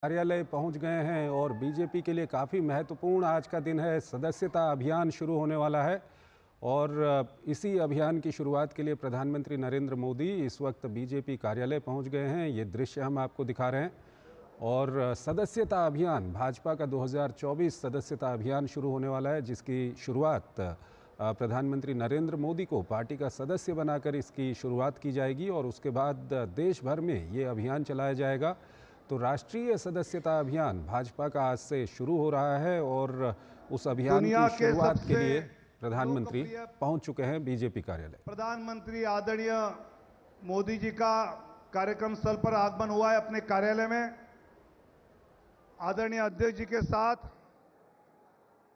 कार्यालय पहुंच गए हैं और बीजेपी के लिए काफ़ी महत्वपूर्ण आज का दिन है। सदस्यता अभियान शुरू होने वाला है और इसी अभियान की शुरुआत के लिए प्रधानमंत्री नरेंद्र मोदी इस वक्त बीजेपी कार्यालय पहुंच गए हैं। ये दृश्य हम आपको दिखा रहे हैं और सदस्यता अभियान, भाजपा का 2024 सदस्यता अभियान शुरू होने वाला है, जिसकी शुरुआत प्रधानमंत्री नरेंद्र मोदी को पार्टी का सदस्य बनाकर इसकी शुरुआत की जाएगी और उसके बाद देश भर में ये अभियान चलाया जाएगा। तो राष्ट्रीय सदस्यता अभियान भाजपा का आज से शुरू हो रहा है और उस अभियान दुनिया की के शुरुआत के सबसे लिए प्रधानमंत्री लोकप्रिय पहुंच चुके हैं बीजेपी कार्यालय। प्रधानमंत्री आदरणीय मोदी जी का कार्यक्रम स्थल पर आगमन हुआ है अपने कार्यालय में। आदरणीय अध्यक्ष जी के साथ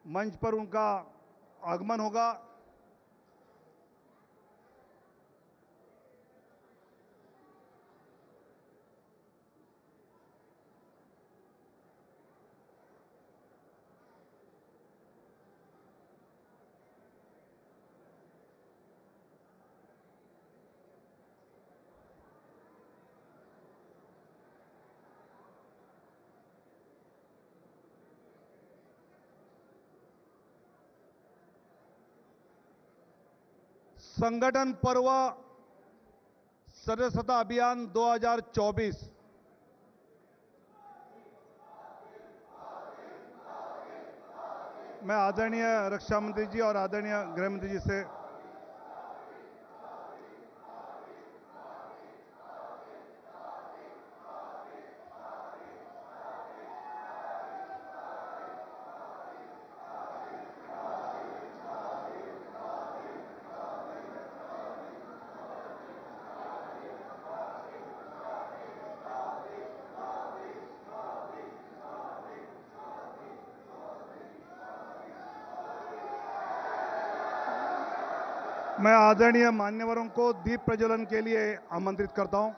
मंच पर उनका आगमन होगा। संगठन पर्व सदस्यता अभियान 2024 मैं आदरणीय रक्षा मंत्री जी और आदरणीय गृह मंत्री जी से मैं आदरणीय मान्यवरों को दीप प्रज्वलन के लिए आमंत्रित करता हूं।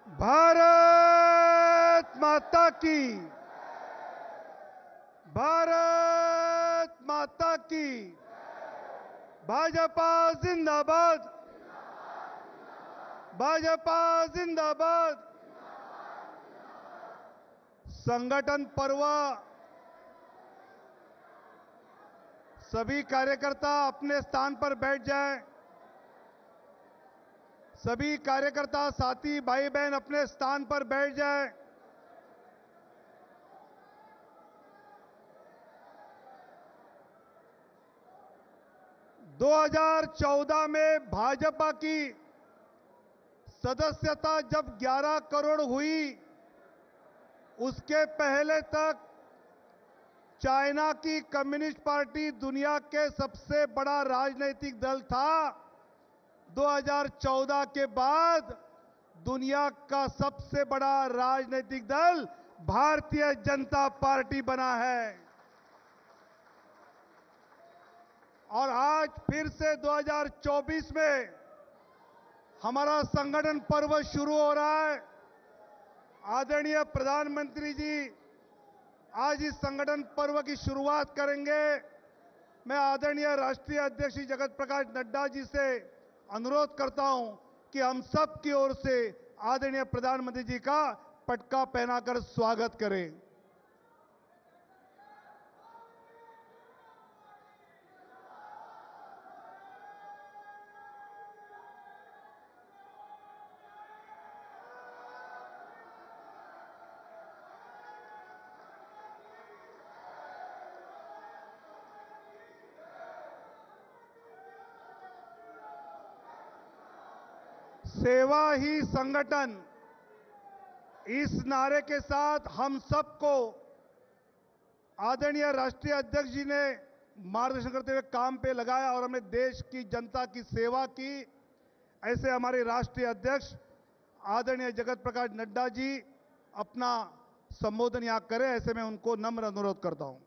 भारत माता की, भारत माता की, भाजपा जिंदाबाद, भाजपा जिंदाबाद। संगठन पर्व सभी कार्यकर्ता अपने स्थान पर बैठ जाएं। सभी कार्यकर्ता साथी भाई बहन अपने स्थान पर बैठ जाएं। दो 2014 में भाजपा की सदस्यता जब 11 करोड़ हुई, उसके पहले तक चाइना की कम्युनिस्ट पार्टी दुनिया के सबसे बड़ा राजनीतिक दल था। 2014 के बाद दुनिया का सबसे बड़ा राजनीतिक दल भारतीय जनता पार्टी बना है। और आज फिर से 2024 में हमारा संगठन पर्व शुरू हो रहा है। आदरणीय प्रधानमंत्री जी आज इस संगठन पर्व की शुरुआत करेंगे। मैं आदरणीय राष्ट्रीय अध्यक्ष श्री जगत प्रकाश नड्डा जी से अनुरोध करता हूं कि हम सब की ओर से आदरणीय प्रधानमंत्री जी का पटका पहनाकर स्वागत करें। सेवा ही संगठन, इस नारे के साथ हम सबको आदरणीय राष्ट्रीय अध्यक्ष जी ने मार्गदर्शन करते हुए काम पे लगाया और हमने देश की जनता की सेवा की। ऐसे हमारे राष्ट्रीय अध्यक्ष आदरणीय जगत प्रकाश नड्डा जी अपना संबोधन यहां करें, ऐसे मैं उनको नम्र अनुरोध करता हूं।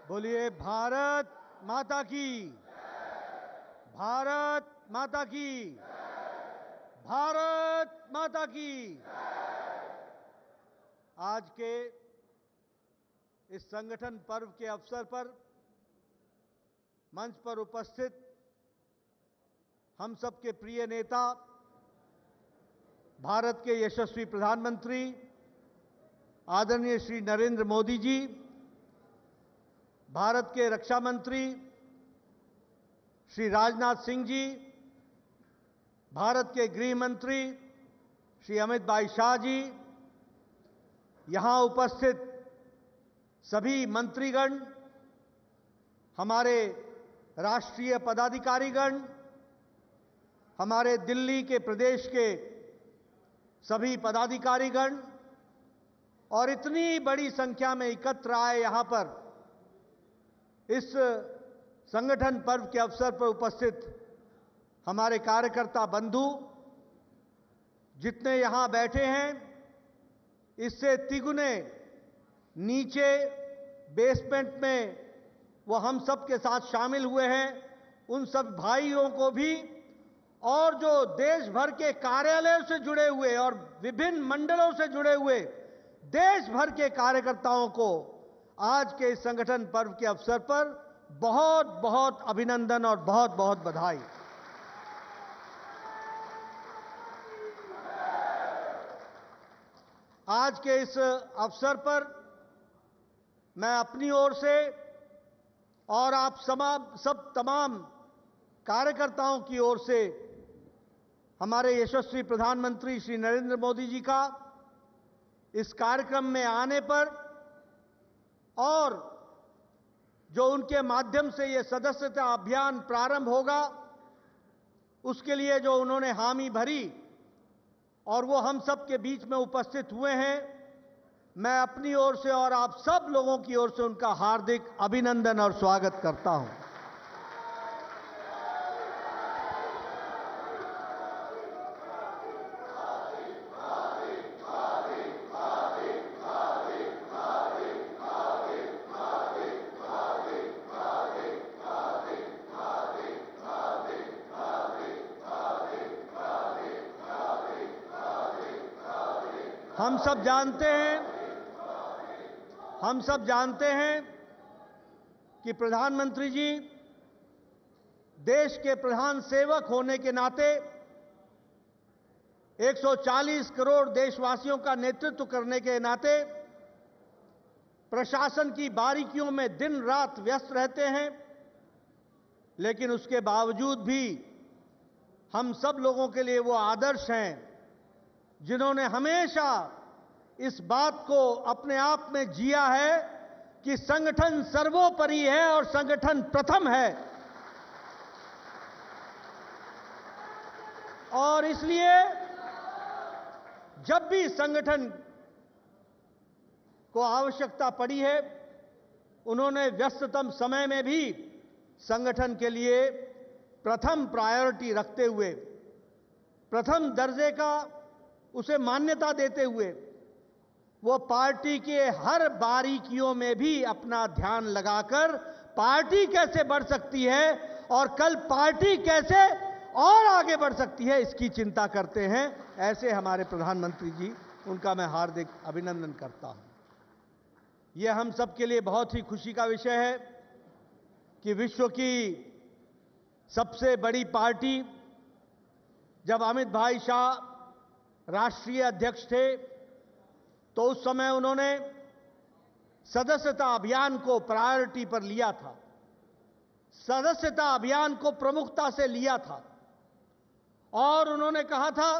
बोलिए भारत माता की, भारत माता की, भारत माता की। आज के इस संगठन पर्व के अवसर पर मंच पर उपस्थित हम सबके प्रिय नेता, भारत के यशस्वी प्रधानमंत्री आदरणीय श्री नरेंद्र मोदी जी, भारत के रक्षा मंत्री श्री राजनाथ सिंह जी, भारत के गृह मंत्री श्री अमित भाई शाह जी, यहां उपस्थित सभी मंत्रीगण, हमारे राष्ट्रीय पदाधिकारीगण, हमारे दिल्ली के प्रदेश के सभी पदाधिकारीगण और इतनी बड़ी संख्या में एकत्र आए यहां पर इस संगठन पर्व के अवसर पर उपस्थित हमारे कार्यकर्ता बंधु जितने यहां बैठे हैं, इससे तिगुने नीचे बेसमेंट में वो हम सब के साथ शामिल हुए हैं, उन सब भाइयों को भी, और जो देश भर के कार्यालयों से जुड़े हुए और विभिन्न मंडलों से जुड़े हुए देश भर के कार्यकर्ताओं को आज के इस संगठन पर्व के अवसर पर बहुत बहुत अभिनंदन और बहुत बहुत बधाई। आज के इस अवसर पर मैं अपनी ओर से और आप सब तमाम कार्यकर्ताओं की ओर से हमारे यशस्वी प्रधानमंत्री श्री नरेंद्र मोदी जी का इस कार्यक्रम में आने पर और जो उनके माध्यम से ये सदस्यता अभियान प्रारंभ होगा, उसके लिए जो उन्होंने हामी भरी और वो हम सब के बीच में उपस्थित हुए हैं, मैं अपनी ओर से और आप सब लोगों की ओर से उनका हार्दिक अभिनंदन और स्वागत करता हूं। हम सब जानते हैं कि प्रधानमंत्री जी देश के प्रधान सेवक होने के नाते 140 करोड़ देशवासियों का नेतृत्व करने के नाते प्रशासन की बारीकियों में दिन रात व्यस्त रहते हैं, लेकिन उसके बावजूद भी हम सब लोगों के लिए वो आदर्श हैं जिन्होंने हमेशा इस बात को अपने आप में जिया है कि संगठन सर्वोपरि है और संगठन प्रथम है। और इसलिए जब भी संगठन को आवश्यकता पड़ी है, उन्होंने व्यस्ततम समय में भी संगठन के लिए प्रथम प्रायोरिटी रखते हुए, प्रथम दर्जे का उसे मान्यता देते हुए, वो पार्टी के हर बारीकियों में भी अपना ध्यान लगाकर पार्टी कैसे बढ़ सकती है और कल पार्टी कैसे और आगे बढ़ सकती है, इसकी चिंता करते हैं। ऐसे हमारे प्रधानमंत्री जी, उनका मैं हार्दिक अभिनंदन करता हूं। यह हम सबके लिए बहुत ही खुशी का विषय है कि विश्व की सबसे बड़ी पार्टी, जब अमित भाई शाह राष्ट्रीय अध्यक्ष थे तो उस समय उन्होंने सदस्यता अभियान को प्रायोरिटी पर लिया था, सदस्यता अभियान को प्रमुखता से लिया था और उन्होंने कहा था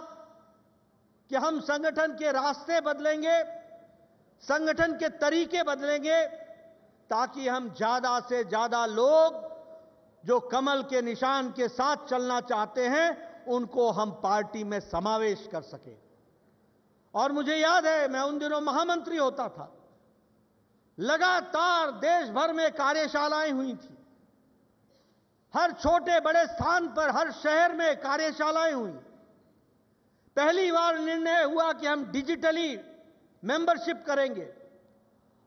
कि हम संगठन के रास्ते बदलेंगे, संगठन के तरीके बदलेंगे, ताकि हम ज्यादा से ज्यादा लोग जो कमल के निशान के साथ चलना चाहते हैं उनको हम पार्टी में समावेश कर सकें। और मुझे याद है, मैं उन दिनों महामंत्री होता था, लगातार देश भर में कार्यशालाएं हुई थी, हर छोटे बड़े स्थान पर, हर शहर में कार्यशालाएं हुई। पहली बार निर्णय हुआ कि हम डिजिटली मेंबरशिप करेंगे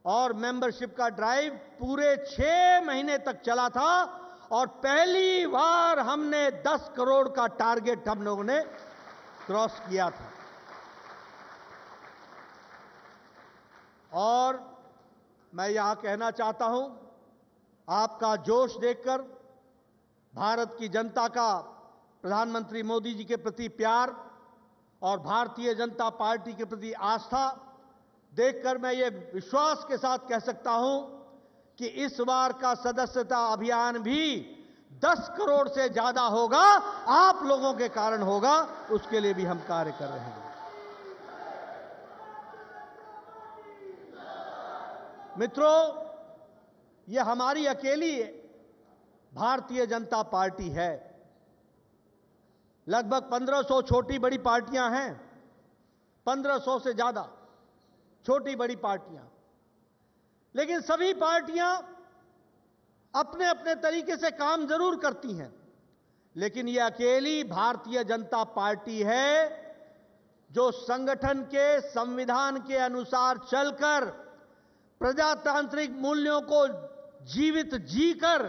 और मेंबरशिप का ड्राइव पूरे 6 महीने तक चला था और पहली बार हमने 10 करोड़ का टारगेट हम लोगों ने क्रॉस किया था। और मैं यहां कहना चाहता हूं, आपका जोश देखकर, भारत की जनता का प्रधानमंत्री मोदी जी के प्रति प्यार और भारतीय जनता पार्टी के प्रति आस्था देखकर मैं ये विश्वास के साथ कह सकता हूं कि इस बार का सदस्यता अभियान भी 10 करोड़ से ज्यादा होगा, आप लोगों के कारण होगा, उसके लिए भी हम कार्य कर रहे हैं। मित्रों, यह हमारी अकेली भारतीय जनता पार्टी है। लगभग 1500 छोटी बड़ी पार्टियां हैं, 1500 से ज्यादा छोटी बड़ी पार्टियां, लेकिन सभी पार्टियां अपने अपने तरीके से काम जरूर करती हैं, लेकिन यह अकेली भारतीय जनता पार्टी है जो संगठन के संविधान के अनुसार चलकर प्रजातांत्रिक मूल्यों को जीवित जीकर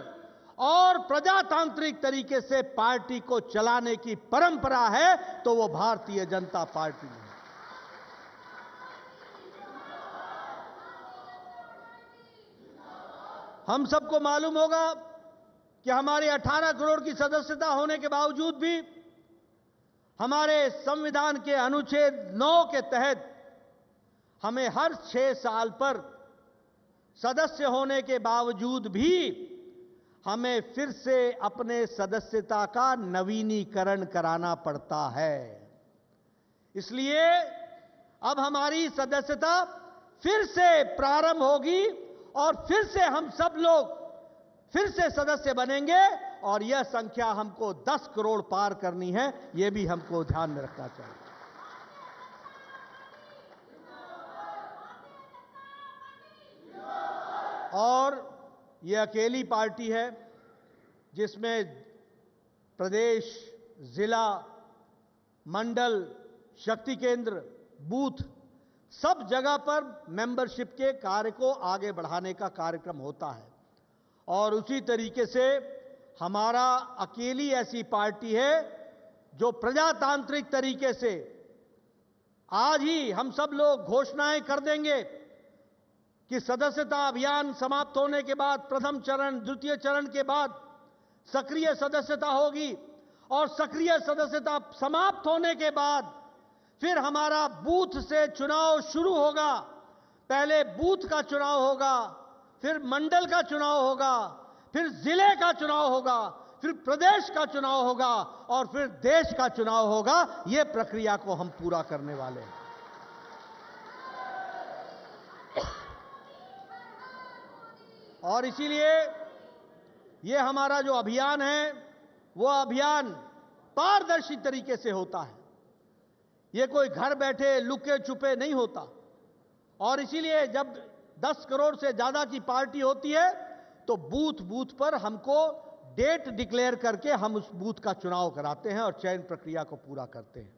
और प्रजातांत्रिक तरीके से पार्टी को चलाने की परंपरा है, तो वो भारतीय जनता पार्टी है। हम सबको मालूम होगा कि हमारे 18 करोड़ की सदस्यता होने के बावजूद भी हमारे संविधान के अनुच्छेद 9 के तहत हमें हर 6 साल पर सदस्य होने के बावजूद भी हमें फिर से अपने सदस्यता का नवीनीकरण कराना पड़ता है। इसलिए अब हमारी सदस्यता फिर से प्रारंभ होगी और फिर से हम सब लोग फिर से सदस्य बनेंगे और यह संख्या हमको 10 करोड़ पार करनी है, यह भी हमको ध्यान में रखना चाहिए। और यह अकेली पार्टी है जिसमें प्रदेश, जिला, मंडल, शक्ति केंद्र, बूथ, सब जगह पर मेंबरशिप के कार्य को आगे बढ़ाने का कार्यक्रम होता है। और उसी तरीके से हमारा अकेली ऐसी पार्टी है जो प्रजातांत्रिक तरीके से आज ही हम सब लोग घोषणाएं कर देंगे कि सदस्यता अभियान समाप्त होने के बाद प्रथम चरण, द्वितीय चरण के बाद सक्रिय सदस्यता होगी और सक्रिय सदस्यता समाप्त होने के बाद फिर हमारा बूथ से चुनाव शुरू होगा। पहले बूथ का चुनाव होगा, फिर मंडल का चुनाव होगा, फिर जिले का चुनाव होगा, फिर प्रदेश का चुनाव होगा और फिर देश का चुनाव होगा। यह प्रक्रिया को हम पूरा करने वाले हैं। और इसीलिए यह हमारा जो अभियान है, वो अभियान पारदर्शी तरीके से होता है। ये कोई घर बैठे लुके छुपे नहीं होता। और इसीलिए जब 10 करोड़ से ज्यादा की पार्टी होती है तो बूथ बूथ पर हमको डेट डिक्लेयर करके हम उस बूथ का चुनाव कराते हैं और चयन प्रक्रिया को पूरा करते हैं।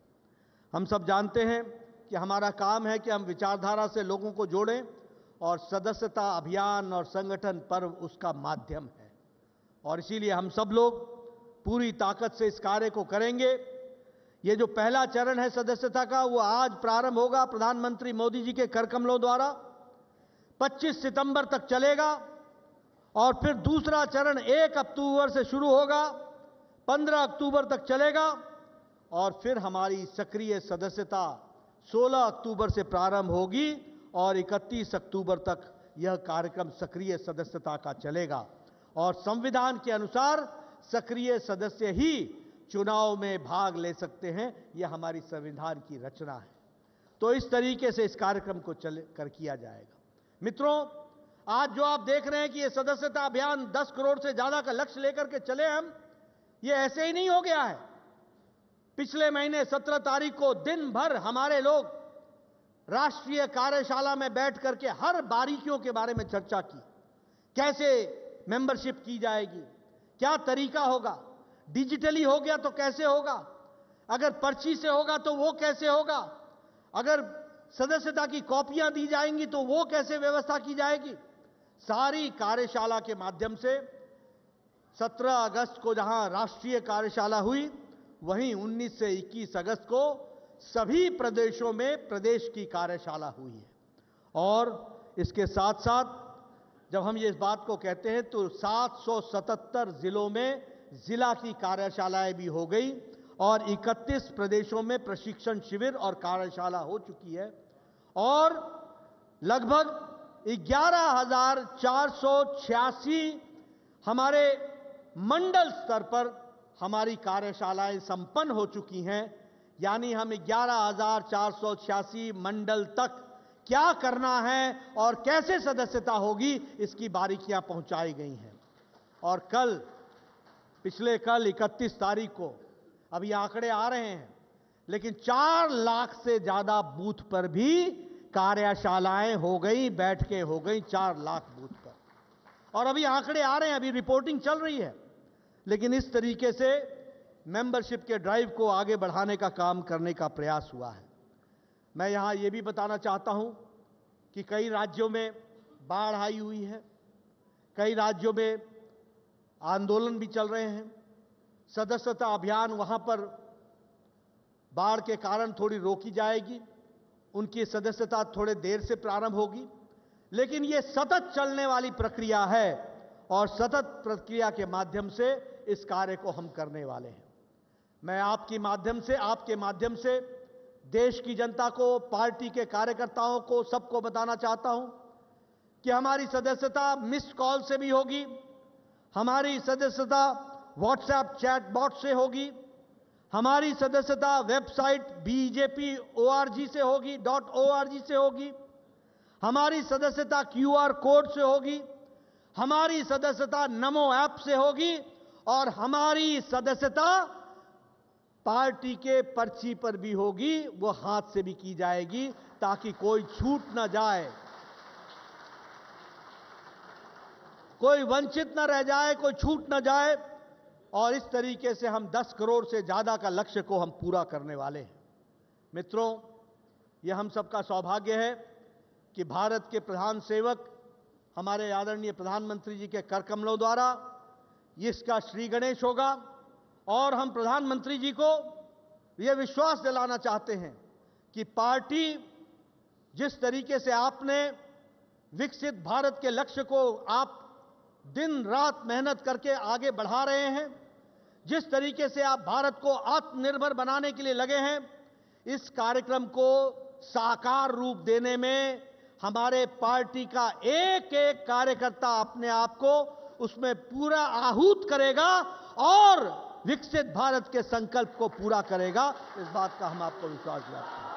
हम सब जानते हैं कि हमारा काम है कि हम विचारधारा से लोगों को जोड़ें और सदस्यता अभियान और संगठन पर्व उसका माध्यम है। और इसीलिए हम सब लोग पूरी ताकत से इस कार्य को करेंगे। ये जो पहला चरण है सदस्यता का, वो आज प्रारंभ होगा प्रधानमंत्री मोदी जी के कर कमलों द्वारा, 25 सितंबर तक चलेगा। और फिर दूसरा चरण 1 अक्टूबर से शुरू होगा, 15 अक्टूबर तक चलेगा। और फिर हमारी सक्रिय सदस्यता 16 अक्टूबर से प्रारंभ होगी और 31 अक्टूबर तक यह कार्यक्रम सक्रिय सदस्यता का चलेगा। और संविधान के अनुसार सक्रिय सदस्य ही चुनाव में भाग ले सकते हैं, यह हमारी संविधान की रचना है। तो इस तरीके से इस कार्यक्रम को किया जाएगा। मित्रों, आज जो आप देख रहे हैं कि यह सदस्यता अभियान 10 करोड़ से ज्यादा का लक्ष्य लेकर के चले हम, यह ऐसे ही नहीं हो गया है। पिछले महीने 17 तारीख को दिन भर हमारे लोग राष्ट्रीय कार्यशाला में बैठ करके हर बारीकियों के बारे में चर्चा की। कैसे मेंबरशिप की जाएगी, क्या तरीका होगा, डिजिटली हो गया तो कैसे होगा, अगर पर्ची से होगा तो वो कैसे होगा, अगर सदस्यता की कॉपियां दी जाएंगी तो वो कैसे व्यवस्था की जाएगी। सारी कार्यशाला के माध्यम से 17 अगस्त को जहां राष्ट्रीय कार्यशाला हुई, वहीं 19 से 21 अगस्त को सभी प्रदेशों में प्रदेश की कार्यशाला हुई है। और इसके साथ साथ जब हम ये इस बात को कहते हैं तो 777 जिलों में जिला की कार्यशालाएं भी हो गई और 31 प्रदेशों में प्रशिक्षण शिविर और कार्यशाला हो चुकी है। और लगभग 11,486 हमारे मंडल स्तर पर हमारी कार्यशालाएं संपन्न हो चुकी हैं। यानी हम 11,486 मंडल तक क्या करना है और कैसे सदस्यता होगी, इसकी बारीकियां पहुंचाई गई हैं। और कल 31 तारीख को, अभी आंकड़े आ रहे हैं, लेकिन 4 लाख से ज्यादा बूथ पर भी कार्यशालाएं हो गई, बैठकें हो गई 4 लाख बूथ पर। और अभी आंकड़े आ रहे हैं, अभी रिपोर्टिंग चल रही है। लेकिन इस तरीके से मेंबरशिप के ड्राइव को आगे बढ़ाने का काम करने का प्रयास हुआ है। मैं यहां यह भी बताना चाहता हूं कि कई राज्यों में बाढ़ आई हुई है, कई राज्यों में आंदोलन भी चल रहे हैं। सदस्यता अभियान वहां पर बाढ़ के कारण थोड़ी रोकी जाएगी, उनकी सदस्यता थोड़े देर से प्रारंभ होगी, लेकिन यह सतत चलने वाली प्रक्रिया है और सतत प्रक्रिया के माध्यम से इस कार्य को हम करने वाले हैं। मैं आपके माध्यम से देश की जनता को, पार्टी के कार्यकर्ताओं को, सबको बताना चाहता हूं कि हमारी सदस्यता मिस्ड कॉल से भी होगी, हमारी सदस्यता व्हाट्सएप चैट बॉट से होगी, हमारी सदस्यता वेबसाइट BJP.org से होगी, .org से होगी, हमारी सदस्यता QR कोड से होगी, हमारी सदस्यता नमो ऐप से होगी और हमारी सदस्यता पार्टी के पर्ची पर भी होगी, वो हाथ से भी की जाएगी ताकि कोई छूट ना जाए, कोई वंचित ना रह जाए, कोई छूट ना जाए। और इस तरीके से हम 10 करोड़ से ज्यादा का लक्ष्य को हम पूरा करने वाले हैं। मित्रों, यह हम सबका सौभाग्य है कि भारत के प्रधान सेवक हमारे आदरणीय प्रधानमंत्री जी के कर कमलों द्वारा इसका श्री गणेश होगा। और हम प्रधानमंत्री जी को यह विश्वास दिलाना चाहते हैं कि पार्टी जिस तरीके से आपने विकसित भारत के लक्ष्य को आप दिन रात मेहनत करके आगे बढ़ा रहे हैं, जिस तरीके से आप भारत को आत्मनिर्भर बनाने के लिए लगे हैं, इस कार्यक्रम को साकार रूप देने में हमारे पार्टी का एक एक कार्यकर्ता अपने आप को उसमें पूरा आहूत करेगा और विकसित भारत के संकल्प को पूरा करेगा। इस बात का हम आपको विश्वास दिलाते हैं।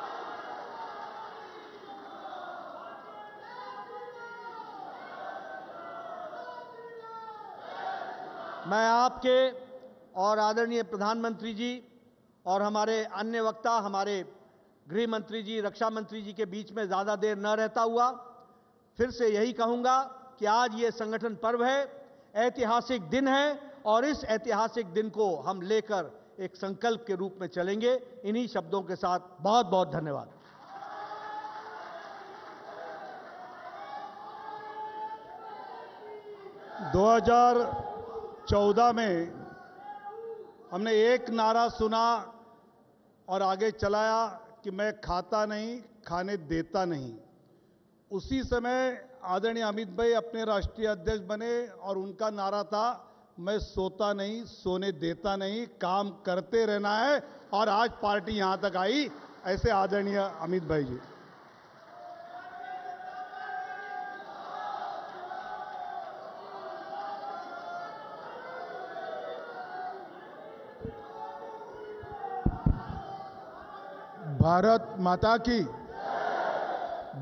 मैं आपके और आदरणीय प्रधानमंत्री जी और हमारे अन्य वक्ता, हमारे गृह मंत्री जी, रक्षा मंत्री जी के बीच में ज्यादा देर न रहता हुआ फिर से यही कहूंगा कि आज ये संगठन पर्व है, ऐतिहासिक दिन है और इस ऐतिहासिक दिन को हम लेकर एक संकल्प के रूप में चलेंगे। इन्हीं शब्दों के साथ बहुत बहुत धन्यवाद। दो 2014 में हमने एक नारा सुना और आगे चलाया कि मैं खाता नहीं, खाने देता नहीं। उसी समय आदरणीय अमित भाई अपने राष्ट्रीय अध्यक्ष बने और उनका नारा था, मैं सोता नहीं, सोने देता नहीं, काम करते रहना है। और आज पार्टी यहां तक आई, ऐसे आदरणीय अमित भाई जी। भारत माता की,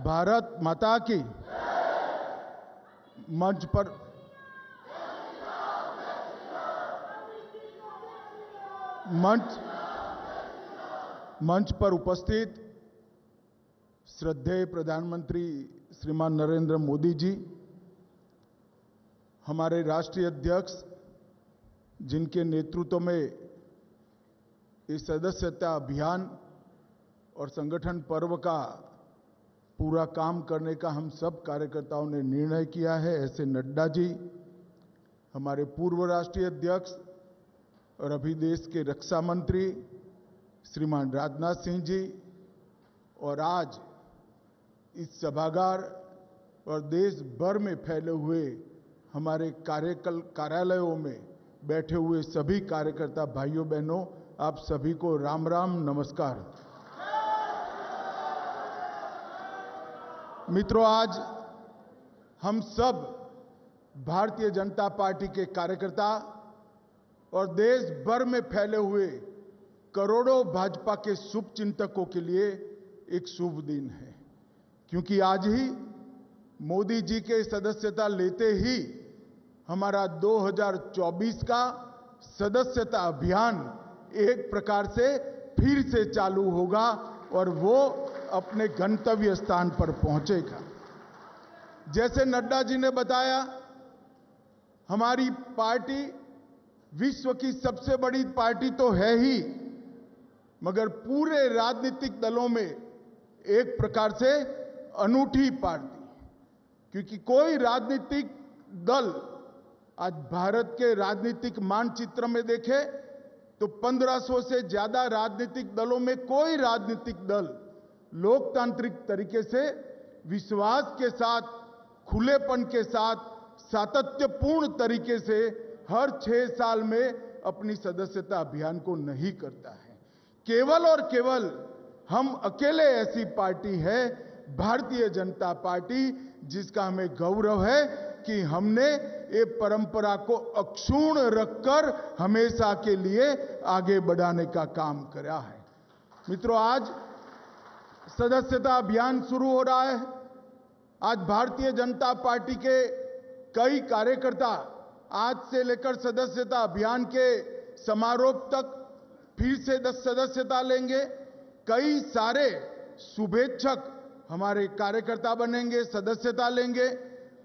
भारत माता की। मंच पर उपस्थित श्रद्धेय प्रधानमंत्री श्रीमान नरेंद्र मोदी जी, हमारे राष्ट्रीय अध्यक्ष जिनके नेतृत्व में इस सदस्यता अभियान और संगठन पर्व का पूरा काम करने का हम सब कार्यकर्ताओं ने निर्णय किया है, ऐसे नड्डा जी, हमारे पूर्व राष्ट्रीय अध्यक्ष और अभी देश के रक्षा मंत्री श्रीमान राजनाथ सिंह जी, और आज इस सभागार और देश भर में फैले हुए हमारे कार्यालयों में बैठे हुए सभी कार्यकर्ता भाइयों बहनों, आप सभी को राम राम, नमस्कार। मित्रों, आज हम सब भारतीय जनता पार्टी के कार्यकर्ता और देश भर में फैले हुए करोड़ों भाजपा के शुभचिंतकों के लिए एक शुभ दिन है, क्योंकि आज ही मोदी जी के सदस्यता लेते ही हमारा 2024 का सदस्यता अभियान एक प्रकार से फिर से चालू होगा और वो अपने गंतव्य स्थान पर पहुंचेगा। जैसे नड्डा जी ने बताया, हमारी पार्टी विश्व की सबसे बड़ी पार्टी तो है ही, मगर पूरे राजनीतिक दलों में एक प्रकार से अनूठी पार्टी, क्योंकि कोई राजनीतिक दल आज भारत के राजनीतिक मानचित्र में देखे तो 1500 से ज्यादा राजनीतिक दलों में कोई राजनीतिक दल लोकतांत्रिक तरीके से विश्वास के साथ, खुलेपन के साथ, सातत्यपूर्ण तरीके से हर 6 साल में अपनी सदस्यता अभियान को नहीं करता है। केवल और केवल हम अकेले ऐसी पार्टी है, भारतीय जनता पार्टी, जिसका हमें गौरव है कि हमने ये परंपरा को अक्षुण्ण रखकर हमेशा के लिए आगे बढ़ाने का काम करा है। मित्रों, आज सदस्यता अभियान शुरू हो रहा है। आज भारतीय जनता पार्टी के कई कार्यकर्ता आज से लेकर सदस्यता अभियान के समारोह तक फिर से सदस्यता लेंगे। कई सारे शुभेच्छक हमारे कार्यकर्ता बनेंगे, सदस्यता लेंगे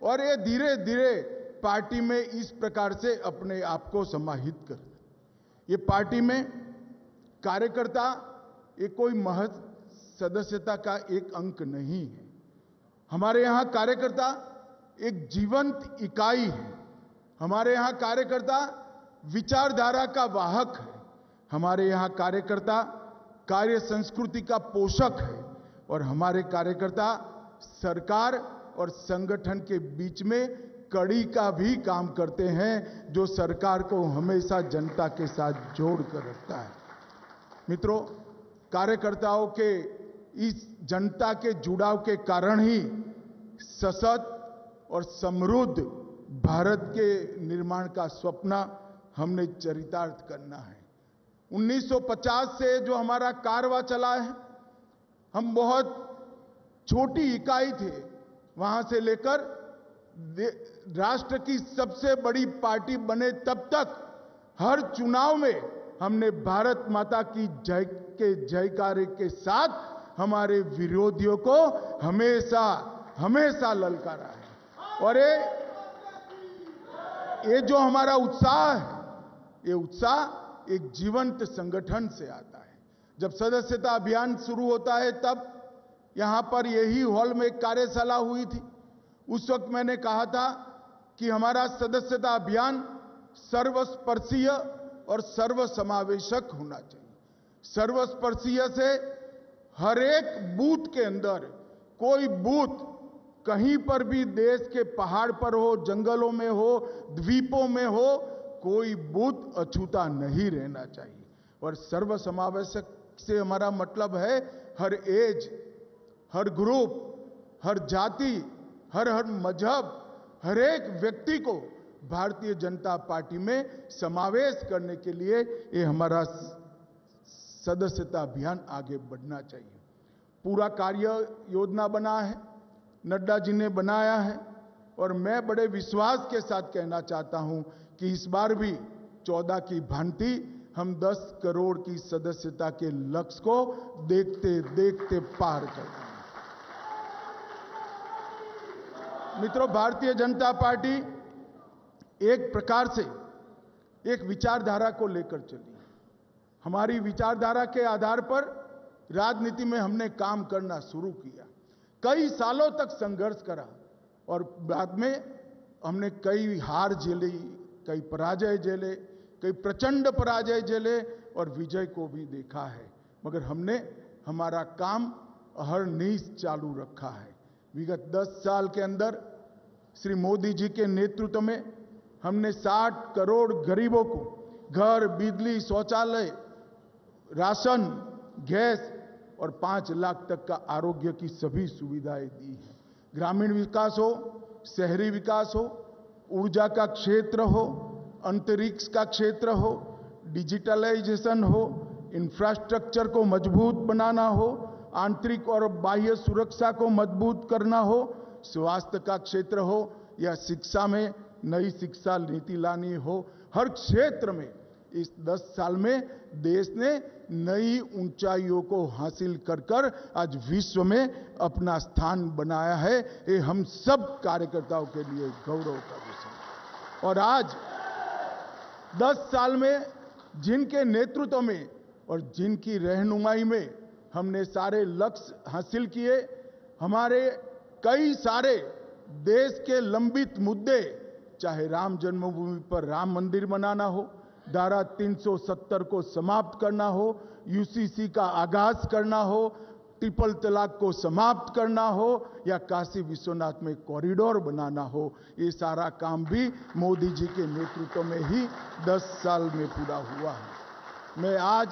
और ये धीरे धीरे पार्टी में इस प्रकार से अपने आप को समाहित कर, ये पार्टी में कार्यकर्ता ये कोई महज सदस्यता का एक अंक नहीं है। हमारे यहां कार्यकर्ता एक जीवंत इकाई है। हमारे यहां कार्यकर्ता विचारधारा का वाहक है। हमारे यहां कार्यकर्ता कार्य संस्कृति का पोषक है और हमारे कार्यकर्ता सरकार और संगठन के बीच में कड़ी का भी काम करते हैं, जो सरकार को हमेशा जनता के साथ जोड़ कर रखता है। मित्रों, कार्यकर्ताओं के इस जनता के जुड़ाव के कारण ही सशक्त और समृद्ध भारत के निर्माण का स्वप्न हमने चरितार्थ करना है। 1950 से जो हमारा कारवां चला है, हम बहुत छोटी इकाई थे, वहां से लेकर राष्ट्र की सबसे बड़ी पार्टी बने तब तक हर चुनाव में हमने भारत माता की जय के जयकारे के साथ हमारे विरोधियों को हमेशा हमेशा ललकारा है। और ये जो हमारा उत्साह है, ये उत्साह एक जीवंत संगठन से आता है। जब सदस्यता अभियान शुरू होता है तब यहां पर यही हॉल में एक कार्यशाला हुई थी। उस वक्त मैंने कहा था कि हमारा सदस्यता अभियान सर्वस्पर्शीय और सर्वसमावेशक होना चाहिए। सर्वस्पर्शीय से हर एक बूथ के अंदर, कोई बूथ कहीं पर भी देश के पहाड़ पर हो, जंगलों में हो, द्वीपों में हो, कोई बूथ अछूता नहीं रहना चाहिए। और सर्वसमावेशक से हमारा मतलब है हर एज, हर ग्रुप, हर जाति, हर मजहब, हर एक व्यक्ति को भारतीय जनता पार्टी में समावेश करने के लिए ये हमारा सदस्यता अभियान आगे बढ़ना चाहिए। पूरा कार्य योजना बना है, नड्डा जी ने बनाया है, और मैं बड़े विश्वास के साथ कहना चाहता हूं कि इस बार भी 14 की भांति हम 10 करोड़ की सदस्यता के लक्ष्य को देखते देखते पार कर देंगे। मित्रों, भारतीय जनता पार्टी एक प्रकार से एक विचारधारा को लेकर चली। हमारी विचारधारा के आधार पर राजनीति में हमने काम करना शुरू किया। कई सालों तक संघर्ष करा और बाद में हमने कई हार झेली, कई पराजय झेले, कई प्रचंड पराजय झेले और विजय को भी देखा है। मगर हमने हमारा काम अहरनिश चालू रखा है। विगत 10 साल के अंदर श्री मोदी जी के नेतृत्व में हमने 60 करोड़ गरीबों को घर, बिजली, शौचालय, राशन, गैस और 5 लाख तक का आरोग्य की सभी सुविधाएं दी हैं। ग्रामीण विकास हो, शहरी विकास हो, ऊर्जा का क्षेत्र हो, अंतरिक्ष का क्षेत्र हो, डिजिटलाइजेशन हो, इंफ्रास्ट्रक्चर को मजबूत बनाना हो, आंतरिक और बाह्य सुरक्षा को मजबूत करना हो, स्वास्थ्य का क्षेत्र हो या शिक्षा में नई शिक्षा नीति लानी हो, हर क्षेत्र में इस 10 साल में देश ने नई ऊंचाइयों को हासिल कर आज विश्व में अपना स्थान बनाया है। ये हम सब कार्यकर्ताओं के लिए गौरव का विषय है। और आज 10 साल में जिनके नेतृत्व में और जिनकी रहनुमाई में हमने सारे लक्ष्य हासिल किए, हमारे कई सारे देश के लंबित मुद्दे, चाहे राम जन्मभूमि पर राम मंदिर बनाना हो, धारा 370 को समाप्त करना हो, यूसीसी का आगाज करना हो, ट्रिपल तलाक को समाप्त करना हो या काशी विश्वनाथ में कॉरिडोर बनाना हो, ये सारा काम भी मोदी जी के नेतृत्व में ही 10 साल में पूरा हुआ है।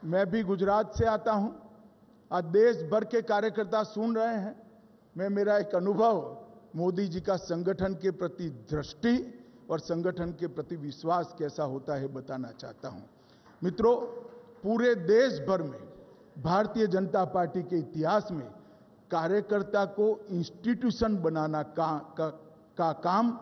मैं भी गुजरात से आता हूं। आज देश भर के कार्यकर्ता सुन रहे हैं। मेरा एक अनुभव मोदी जी का संगठन के प्रति दृष्टि और संगठन के प्रति विश्वास कैसा होता है बताना चाहता हूं। मित्रों, पूरे देश भर में भारतीय जनता पार्टी के इतिहास में कार्यकर्ता को इंस्टीट्यूशन बनाना का काम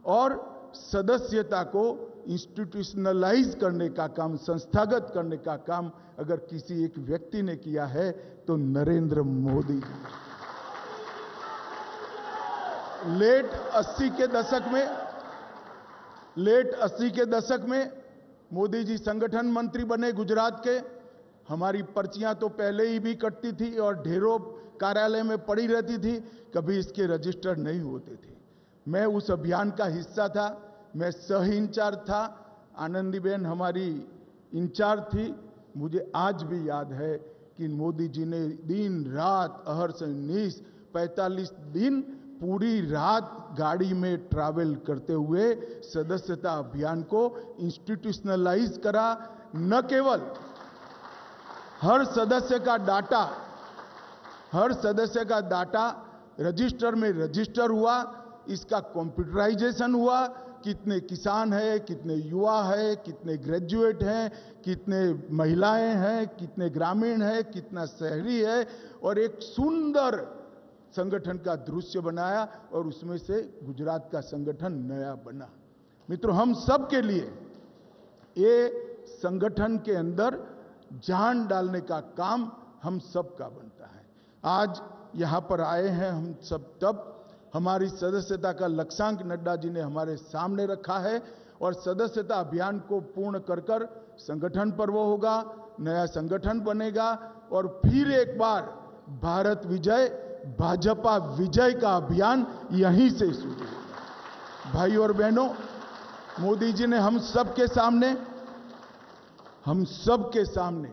और सदस्यता को इंस्टीट्यूशनलाइज करने का काम, संस्थागत करने का काम अगर किसी एक व्यक्ति ने किया है तो नरेंद्र मोदी जी। लेट 80 के दशक में मोदी जी संगठन मंत्री बने गुजरात के। हमारी पर्चियां तो पहले ही भी कटती थी और ढेरों कार्यालय में पड़ी रहती थी, कभी इसके रजिस्टर नहीं होते थे। मैं उस अभियान का हिस्सा था, मैं सह इंचार्ज था, आनंदीबेन हमारी इंचार्ज थी। मुझे आज भी याद है कि मोदी जी ने दिन रात अहरनिश 45 दिन पूरी रात गाड़ी में ट्रैवल करते हुए सदस्यता अभियान को इंस्टीट्यूशनलाइज करा। न केवल हर सदस्य का डाटा रजिस्टर में रजिस्टर हुआ, इसका कंप्यूटराइजेशन हुआ। कितने किसान हैं, कितने युवा हैं, कितने ग्रेजुएट हैं, कितने महिलाएं हैं, कितने ग्रामीण हैं, कितना शहरी है, और एक सुंदर संगठन का दृश्य बनाया और उसमें से गुजरात का संगठन नया बना। मित्रों, हम सब के लिए ये संगठन के अंदर जान डालने का काम हम सब का बनता है। आज यहां पर आए हैं हम सब तब हमारी सदस्यता का लक्ष्यांक नड्डा जी ने हमारे सामने रखा है और सदस्यता अभियान को पूर्ण कर कर संगठन पर्व होगा, नया संगठन बनेगा और फिर एक बार भारत विजय, भाजपा विजय का अभियान यहीं से शुरू होगा। भाई और बहनों, मोदी जी ने हम सबके सामने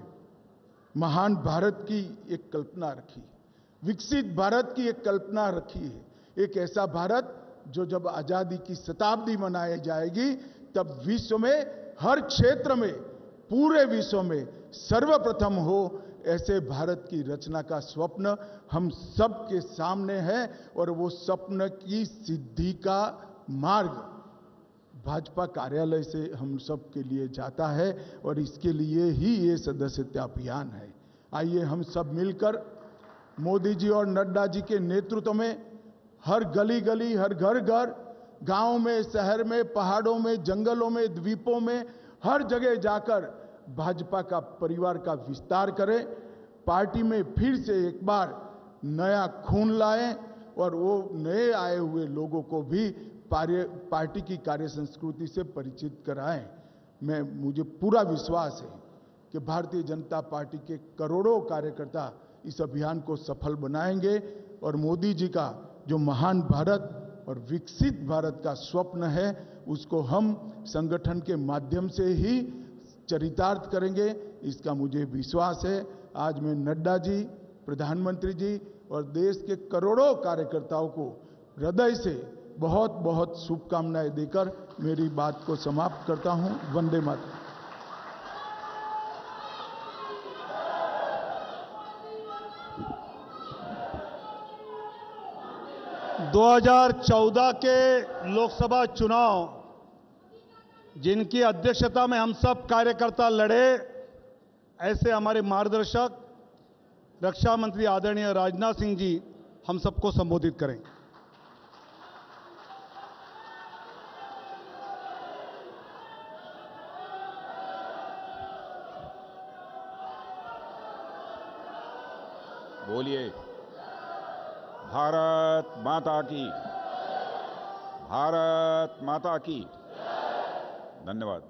महान भारत की एक कल्पना रखी, विकसित भारत की एक कल्पना रखी है। एक ऐसा भारत जो जब आजादी की शताब्दी मनाई जाएगी तब विश्व में हर क्षेत्र में, पूरे विश्व में सर्वप्रथम हो, ऐसे भारत की रचना का स्वप्न हम सबके सामने है और वो स्वप्न की सिद्धि का मार्ग भाजपा कार्यालय से हम सब के लिए जाता है और इसके लिए ही ये सदस्यता अभियान है। आइए हम सब मिलकर मोदी जी और नड्डा जी के नेतृत्व में हर गली गली, हर घर घर, गांव में, शहर में, पहाड़ों में, जंगलों में, द्वीपों में, हर जगह जाकर भाजपा का परिवार का विस्तार करें, पार्टी में फिर से एक बार नया खून लाएं और वो नए आए हुए लोगों को भी पार्टी की कार्य संस्कृति से परिचित कराएं। मुझे पूरा विश्वास है कि भारतीय जनता पार्टी के करोड़ों कार्यकर्ता इस अभियान को सफल बनाएंगे और मोदी जी का जो महान भारत और विकसित भारत का स्वप्न है उसको हम संगठन के माध्यम से ही चरितार्थ करेंगे, इसका मुझे विश्वास है। आज मैं नड्डा जी, प्रधानमंत्री जी और देश के करोड़ों कार्यकर्ताओं को हृदय से बहुत बहुत शुभकामनाएं देकर मेरी बात को समाप्त करता हूं। वंदे मातरम। 2014 के लोकसभा चुनाव जिनकी अध्यक्षता में हम सब कार्यकर्ता लड़े, ऐसे हमारे मार्गदर्शक रक्षा मंत्री आदरणीय राजनाथ सिंह जी हम सबको संबोधित करें। बोलिए, भारत माता की, भारत माता की। धन्यवाद।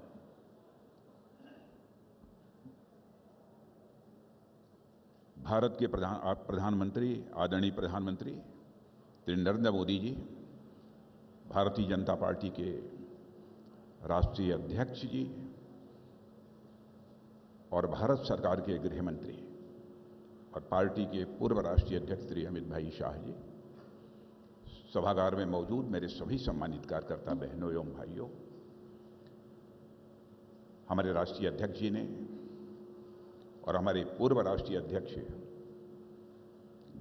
भारत के प्रधानमंत्री, आदरणीय प्रधानमंत्री श्री नरेंद्र मोदी जी, भारतीय जनता पार्टी के राष्ट्रीय अध्यक्ष जी और भारत सरकार के गृह मंत्री और पार्टी के पूर्व राष्ट्रीय अध्यक्ष श्री अमित भाई शाह जी, सभागार में मौजूद मेरे सभी सम्मानित कार्यकर्ता बहनों एवं भाइयों, हमारे राष्ट्रीय अध्यक्ष जी ने और हमारे पूर्व राष्ट्रीय अध्यक्ष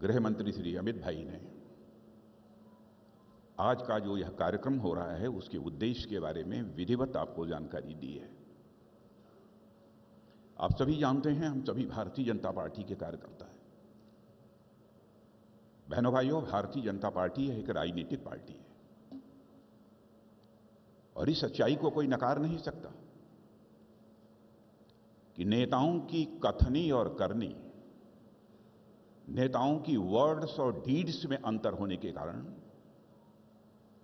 गृह मंत्री श्री अमित भाई ने आज का जो यह कार्यक्रम हो रहा है उसके उद्देश्य के बारे में विधिवत आपको जानकारी दी है। आप सभी जानते हैं, हम सभी भारतीय जनता पार्टी के कार्यकर्ता हैं। बहनों भाइयों, भारतीय जनता पार्टी एक राजनीतिक पार्टी है और इस सच्चाई को कोई नकार नहीं सकता कि नेताओं की कथनी और करनी, नेताओं की वर्ड्स और डीड्स में अंतर होने के कारण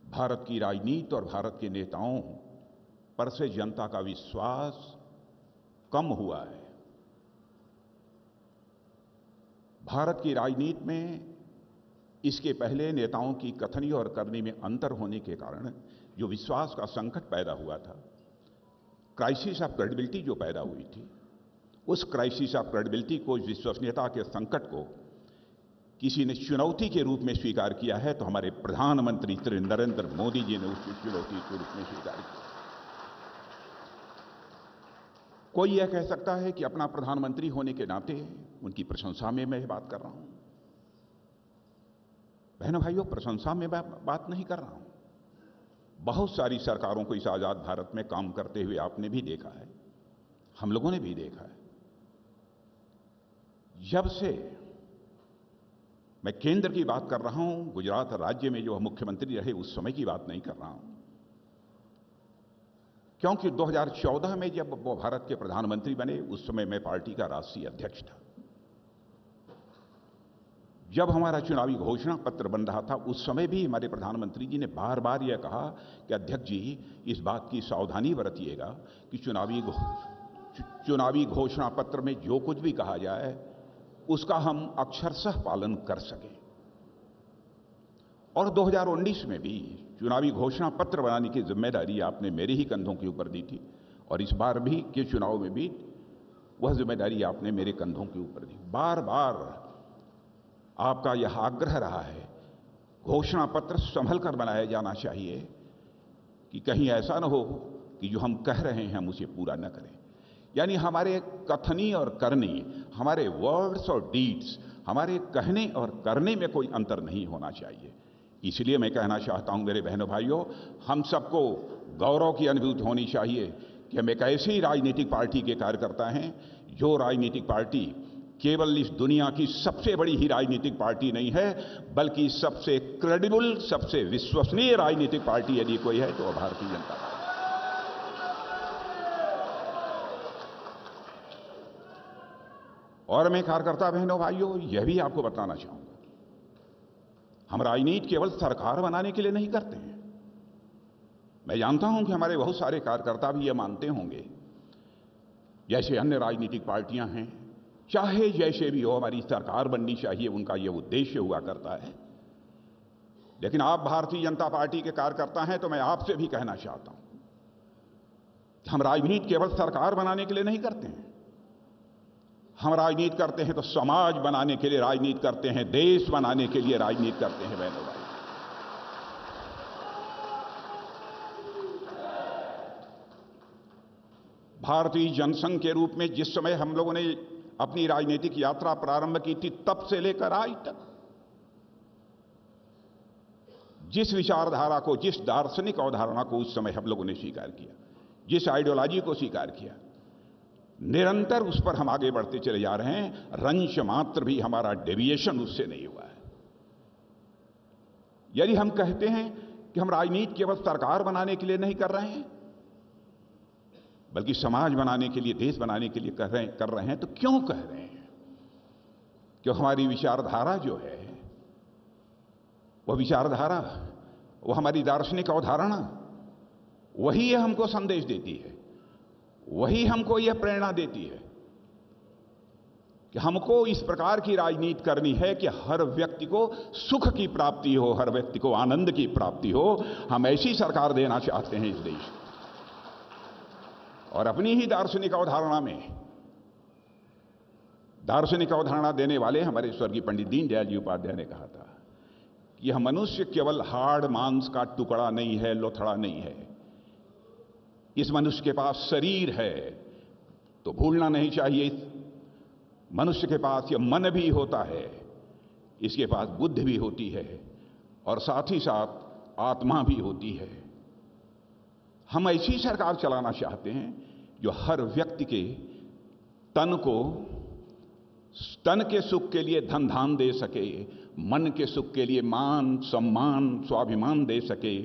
भारत की राजनीति और भारत के नेताओं पर से जनता का विश्वास कम हुआ है। भारत की राजनीति में इसके पहले नेताओं की कथनी और करनी में अंतर होने के कारण जो विश्वास का संकट पैदा हुआ था, क्राइसिस ऑफ क्रेडिबिलिटी जो पैदा हुई थी, उस क्राइसिस ऑफ क्रेडिबिलिटी को, विश्वसनीयता के संकट को किसी ने चुनौती के रूप में स्वीकार किया है तो हमारे प्रधानमंत्री श्री नरेंद्र मोदी जी ने उस चुनौती के रूप में स्वीकार किया। कोई यह कह सकता है कि अपना प्रधानमंत्री होने के नाते उनकी प्रशंसा में मैं बात कर रहा हूं। बहनों भाइयों, प्रशंसा में बात नहीं कर रहा हूं। बहुत सारी सरकारों को इस आजाद भारत में काम करते हुए आपने भी देखा है, हम लोगों ने भी देखा है। जब से मैं केंद्र की बात कर रहा हूं, गुजरात राज्य में जो मुख्यमंत्री रहे उस समय की बात नहीं कर रहा हूं, क्योंकि 2014 में जब वो भारत के प्रधानमंत्री बने उस समय मैं पार्टी का राष्ट्रीय अध्यक्ष था। जब हमारा चुनावी घोषणा पत्र बन रहा था उस समय भी हमारे प्रधानमंत्री जी ने बार बार यह कहा कि अध्यक्ष जी इस बात की सावधानी बरतिएगा कि चुनावी घोषणा पत्र में जो कुछ भी कहा जाए उसका हम अक्षरशः पालन कर सकें। और 2019 में भी चुनावी घोषणा पत्र बनाने की जिम्मेदारी आपने मेरे ही कंधों के ऊपर दी थी और इस बार भी के चुनाव में भी वह जिम्मेदारी आपने मेरे कंधों के ऊपर दी। बार बार आपका यह आग्रह रहा है घोषणा पत्र संभल कर बनाया जाना चाहिए कि कहीं ऐसा न हो कि जो हम कह रहे हैं हम उसे पूरा न करें। यानी हमारे कथनी और करनी, हमारे वर्ड्स और डीड्स, हमारे कहने और करने में कोई अंतर नहीं होना चाहिए। इसलिए मैं कहना चाहता हूं मेरे बहनों भाइयों, हम सबको गौरव की अनुभूति होनी चाहिए कि हम एक ऐसी राजनीतिक पार्टी के कार्यकर्ता हैं जो राजनीतिक पार्टी केवल इस दुनिया की सबसे बड़ी ही राजनीतिक पार्टी नहीं है बल्कि सबसे क्रेडिबल, सबसे विश्वसनीय राजनीतिक पार्टी यदि कोई है तो भारतीय जनता पार्टी। और मैं कार्यकर्ता बहनों भाइयों यह भी आपको बताना चाहूंगा, हम राजनीति केवल सरकार बनाने के लिए नहीं करते हैं। मैं जानता हूं कि हमारे बहुत सारे कार्यकर्ता भी यह मानते होंगे, जैसे अन्य राजनीतिक पार्टियां हैं, चाहे जैसे भी हो हमारी सरकार बननी चाहिए, उनका यह उद्देश्य हुआ करता है। लेकिन आप भारतीय जनता पार्टी के कार्यकर्ता हैं तो मैं आपसे भी कहना चाहता हूं कि हम राजनीति केवल सरकार बनाने के लिए नहीं करते हैं। हम राजनीति करते हैं तो समाज बनाने के लिए राजनीति करते हैं, देश बनाने के लिए राजनीति करते हैं बहनों भाई। भारतीय जनसंघ के रूप में जिस समय हम लोगों ने अपनी राजनीतिक यात्रा प्रारंभ की थी तब से लेकर आज तक जिस विचारधारा को, जिस दार्शनिक अवधारणा को उस समय हम लोगों ने स्वीकार किया, जिस आइडियोलॉजी को स्वीकार किया, निरंतर उस पर हम आगे बढ़ते चले जा रहे हैं। रंश मात्र भी हमारा डेविएशन उससे नहीं हुआ है। यदि हम कहते हैं कि हम राजनीति केवल सरकार बनाने के लिए नहीं कर रहे हैं बल्कि समाज बनाने के लिए, देश बनाने के लिए कर रहे हैं तो क्यों कह रहे हैं? क्यों हमारी विचारधारा जो है वह विचारधारा, वह हमारी दार्शनिक अवधारणा, वही ये हमको संदेश देती है, वही हमको यह प्रेरणा देती है कि हमको इस प्रकार की राजनीति करनी है कि हर व्यक्ति को सुख की प्राप्ति हो, हर व्यक्ति को आनंद की प्राप्ति हो। हम ऐसी सरकार देना चाहते हैं इस देश को। और अपनी ही दार्शनिक अवधारणा में, दार्शनिक अवधारणा देने वाले हमारे स्वर्गीय पंडित दीनदयाल जी उपाध्याय ने कहा था कि यह मनुष्य केवल हाड़ मांस का टुकड़ा नहीं है, लोथड़ा नहीं है। इस मनुष्य के पास शरीर है तो भूलना नहीं चाहिए, मनुष्य के पास यह मन भी होता है, इसके पास बुद्धि भी होती है और साथ ही साथ आत्मा भी होती है। हम ऐसी सरकार चलाना चाहते हैं जो हर व्यक्ति के तन को, तन के सुख के लिए धन धान दे सके, मन के सुख के लिए मान सम्मान स्वाभिमान दे सके,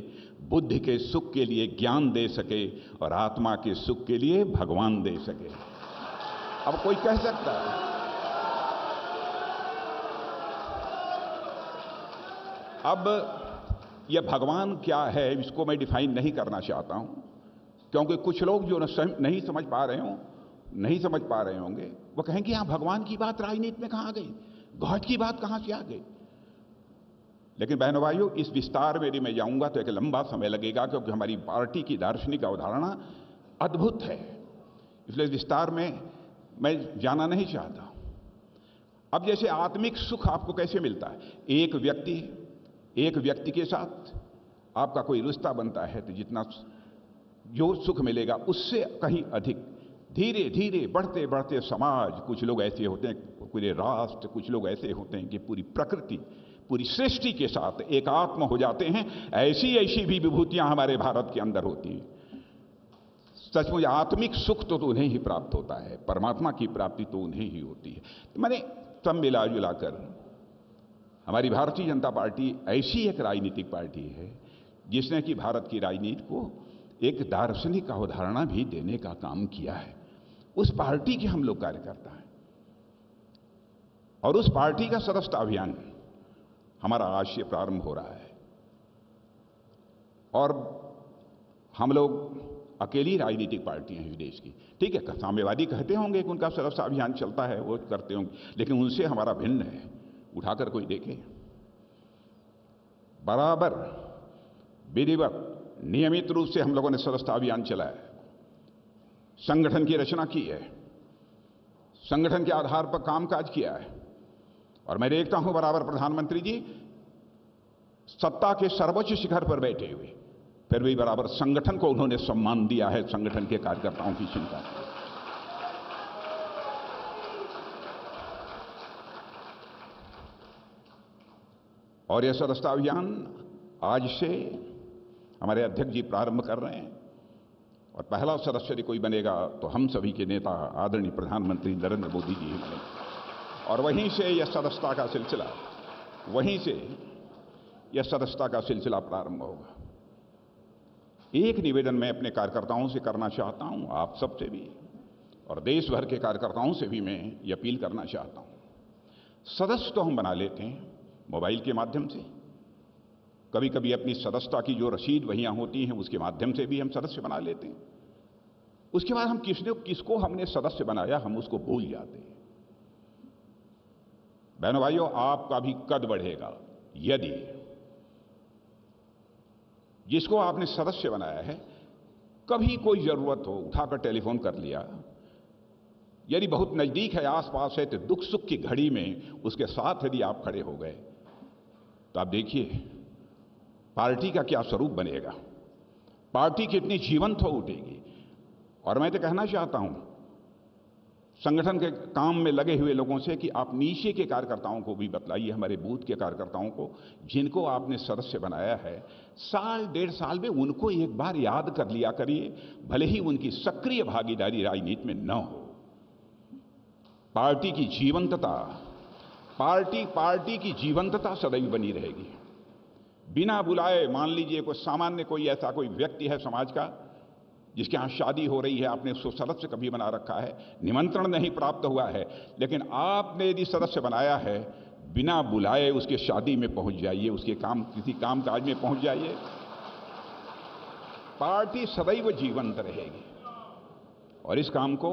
बुद्धि के सुख के लिए ज्ञान दे सके और आत्मा के सुख के लिए भगवान दे सके। अब कोई कह सकता है अब यह भगवान क्या है, इसको मैं डिफाइन नहीं करना चाहता हूं क्योंकि कुछ लोग जो नहीं समझ पा रहे होंगे वो कहेंगे यहां भगवान की बात राजनीति में कहां गई, गॉड की बात कहां से आ गई। लेकिन बहनों भाइयों, इस विस्तार में यदि मैं जाऊंगा तो एक लंबा समय लगेगा क्योंकि हमारी पार्टी की दार्शनिक अवधारणा अद्भुत है, इसलिए विस्तार में मैं जाना नहीं चाहता। अब जैसे आत्मिक सुख आपको कैसे मिलता है? एक व्यक्ति के साथ आपका कोई रिश्ता बनता है तो जितना जो सुख मिलेगा उससे कहीं अधिक धीरे धीरे बढ़ते बढ़ते समाज, कुछ लोग ऐसे होते हैं, पूरे राष्ट्र, कुछ लोग ऐसे होते हैं कि पूरी प्रकृति, पूरी सृष्टि के साथ एकात्म हो जाते हैं। ऐसी ऐसी भी विभूतियां हमारे भारत के अंदर होती हैं। सचमुच आत्मिक सुख तो उन्हें ही प्राप्त होता है, परमात्मा की प्राप्ति तो उन्हें ही होती है। मैंने सब मिला जुलाकर हमारी भारतीय जनता पार्टी ऐसी एक राजनीतिक पार्टी है जिसने कि भारत की राजनीति को एक दार्शनिक अवधारणा भी देने का काम किया है। उस पार्टी के हम लोग कार्यकर्ता हैं और उस पार्टी का सदस्यता अभियान हमारा आज से प्रारंभ हो रहा है। और हम लोग अकेली राजनीतिक पार्टियां हैं देश की। ठीक है, साम्यवादी कहते होंगे कि उनका सदस्यता अभियान चलता है, वो करते होंगे, लेकिन उनसे हमारा भिन्न है। उठाकर कोई देखे, बराबर विधिवत नियमित रूप से हम लोगों ने सदस्यता अभियान चलाया है, संगठन की रचना की है, संगठन के आधार पर कामकाज किया है। और मैं देखता हूं बराबर प्रधानमंत्री जी सत्ता के सर्वोच्च शिखर पर बैठे हुए, फिर भी बराबर संगठन को उन्होंने सम्मान दिया है, संगठन के कार्यकर्ताओं की चिंता। और यह सदस्यता अभियान आज से हमारे अध्यक्ष जी प्रारंभ कर रहे हैं। और पहला सदस्य यदि कोई बनेगा तो हम सभी के नेता आदरणीय प्रधानमंत्री नरेंद्र मोदी जी ही बनेंगे। और वहीं से यह सदस्यता का सिलसिला, वहीं से यह सदस्यता का सिलसिला प्रारंभ होगा। एक निवेदन मैं अपने कार्यकर्ताओं से करना चाहता हूं, आप सबसे भी और देश भर के कार्यकर्ताओं से भी मैं ये अपील करना चाहता हूं। सदस्य तो हम बना लेते हैं मोबाइल के माध्यम से, कभी कभी अपनी सदस्यता की जो रसीद वहियां होती हैं उसके माध्यम से भी हम सदस्य बना लेते हैं। उसके बाद हम किसको हमने सदस्य बनाया हम उसको भूल जाते हैं। बहनों भाइयों, आपका भी कद बढ़ेगा यदि जिसको आपने सदस्य बनाया है कभी कोई जरूरत हो उठाकर टेलीफोन कर लिया, यदि बहुत नजदीक है, आसपास है, तो दुख सुख की घड़ी में उसके साथ यदि आप खड़े हो गए तो आप देखिए पार्टी का क्या स्वरूप बनेगा, पार्टी कितनी जीवंत हो उठेगी। और मैं तो कहना चाहता हूं संगठन के काम में लगे हुए लोगों से कि आप नीचे के कार्यकर्ताओं को भी बतलाइए, हमारे बूथ के कार्यकर्ताओं को जिनको आपने सदस्य बनाया है, साल डेढ़ साल में उनको एक बार याद कर लिया करिए, भले ही उनकी सक्रिय भागीदारी राजनीति में न हो। पार्टी की जीवंतता, पार्टी की जीवंतता सदैव बनी रहेगी। बिना बुलाए, मान लीजिए कोई सामान्य कोई ऐसा कोई व्यक्ति है समाज का जिसके यहां शादी हो रही है, आपने उसको सदस्य कभी बना रखा है, निमंत्रण नहीं प्राप्त हुआ है, लेकिन आपने यदि सदस्य बनाया है, बिना बुलाए उसके शादी में पहुंच जाइए, उसके किसी काम काज में पहुंच जाइए, पार्टी सदैव जीवंत रहेगी। और इस काम को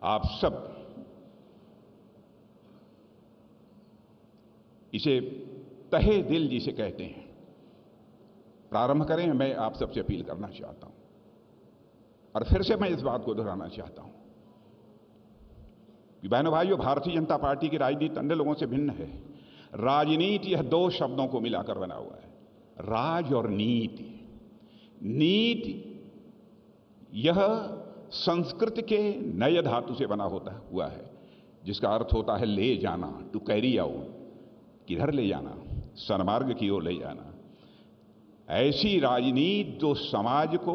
आप सब इसे तहे दिल जिसे कहते हैं प्रारंभ करें। मैं आप सबसे अपील करना चाहता हूं और फिर से मैं इस बात को दोहराना चाहता हूं कि बहनों भाइयों, भारतीय जनता पार्टी की राजनीति अन्य लोगों से भिन्न है। राजनीति यह दो शब्दों को मिलाकर बना हुआ है, राज और नीति। नीति यह संस्कृत के नए धातु से बना हुआ है जिसका अर्थ होता है ले जाना, टू कैरी आउट, किधर ले जाना, सन्मार्ग की ओर ले जाना। ऐसी राजनीति जो समाज को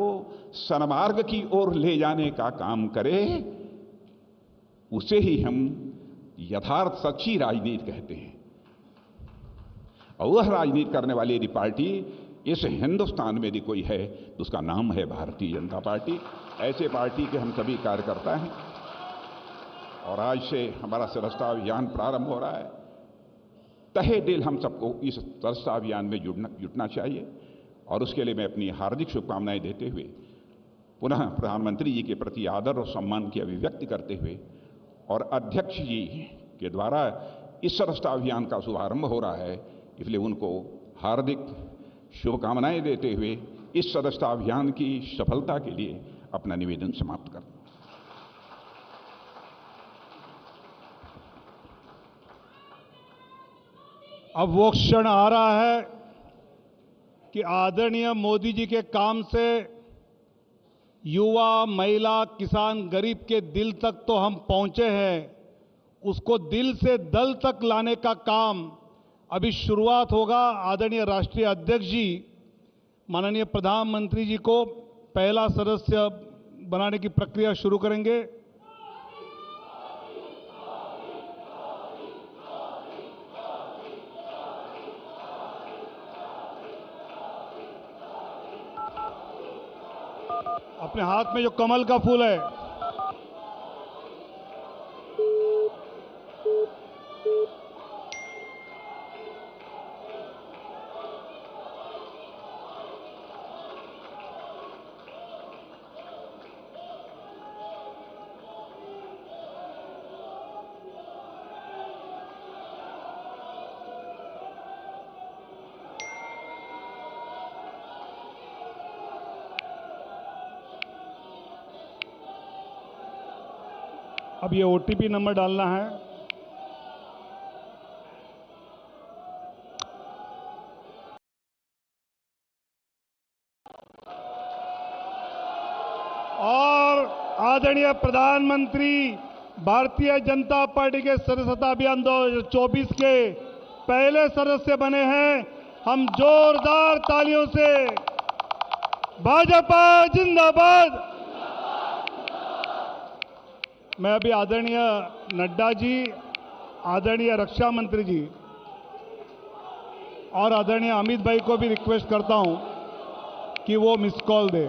सन्मार्ग की ओर ले जाने का काम करे, उसे ही हम यथार्थ सच्ची राजनीति कहते हैं। और वह राजनीति करने वाली यदि पार्टी इस हिंदुस्तान में यदि कोई है तो उसका नाम है भारतीय जनता पार्टी। ऐसे पार्टी के हम सभी कार्यकर्ता हैं और आज से हमारा सदस्यता अभियान प्रारंभ हो रहा है। तहे दिल हम सबको इस सदस्यता अभियान में जुटना चाहिए और उसके लिए मैं अपनी हार्दिक शुभकामनाएं देते हुए पुनः प्रधानमंत्री जी के प्रति आदर और सम्मान की अभिव्यक्ति करते हुए और अध्यक्ष जी के द्वारा इस सदस्यता अभियान का शुभारंभ हो रहा है, इसलिए उनको हार्दिक शुभकामनाएं देते हुए इस सदस्यता अभियान की सफलता के लिए अपना निवेदन समाप्त करता हूं। अब वो क्षण आ रहा है कि आदरणीय मोदी जी के काम से युवा, महिला, किसान, गरीब के दिल तक तो हम पहुंचे हैं, उसको दिल से दल तक लाने का काम अभी शुरुआत होगा। आदरणीय राष्ट्रीय अध्यक्ष जी माननीय प्रधानमंत्री जी को पहला सदस्य बनाने की प्रक्रिया शुरू करेंगे। अपने हाथ में जो कमल का फूल है, अब ये ओटीपी नंबर डालना है। और आदरणीय प्रधानमंत्री भारतीय जनता पार्टी के सदस्यता अभियान 2024 के पहले सदस्य बने हैं। हम जोरदार तालियों से भाजपा जिंदाबाद। मैं अभी आदरणीय नड्डा जी, आदरणीय रक्षा मंत्री जी और आदरणीय अमित भाई को भी रिक्वेस्ट करता हूं कि वो मिस कॉल दे।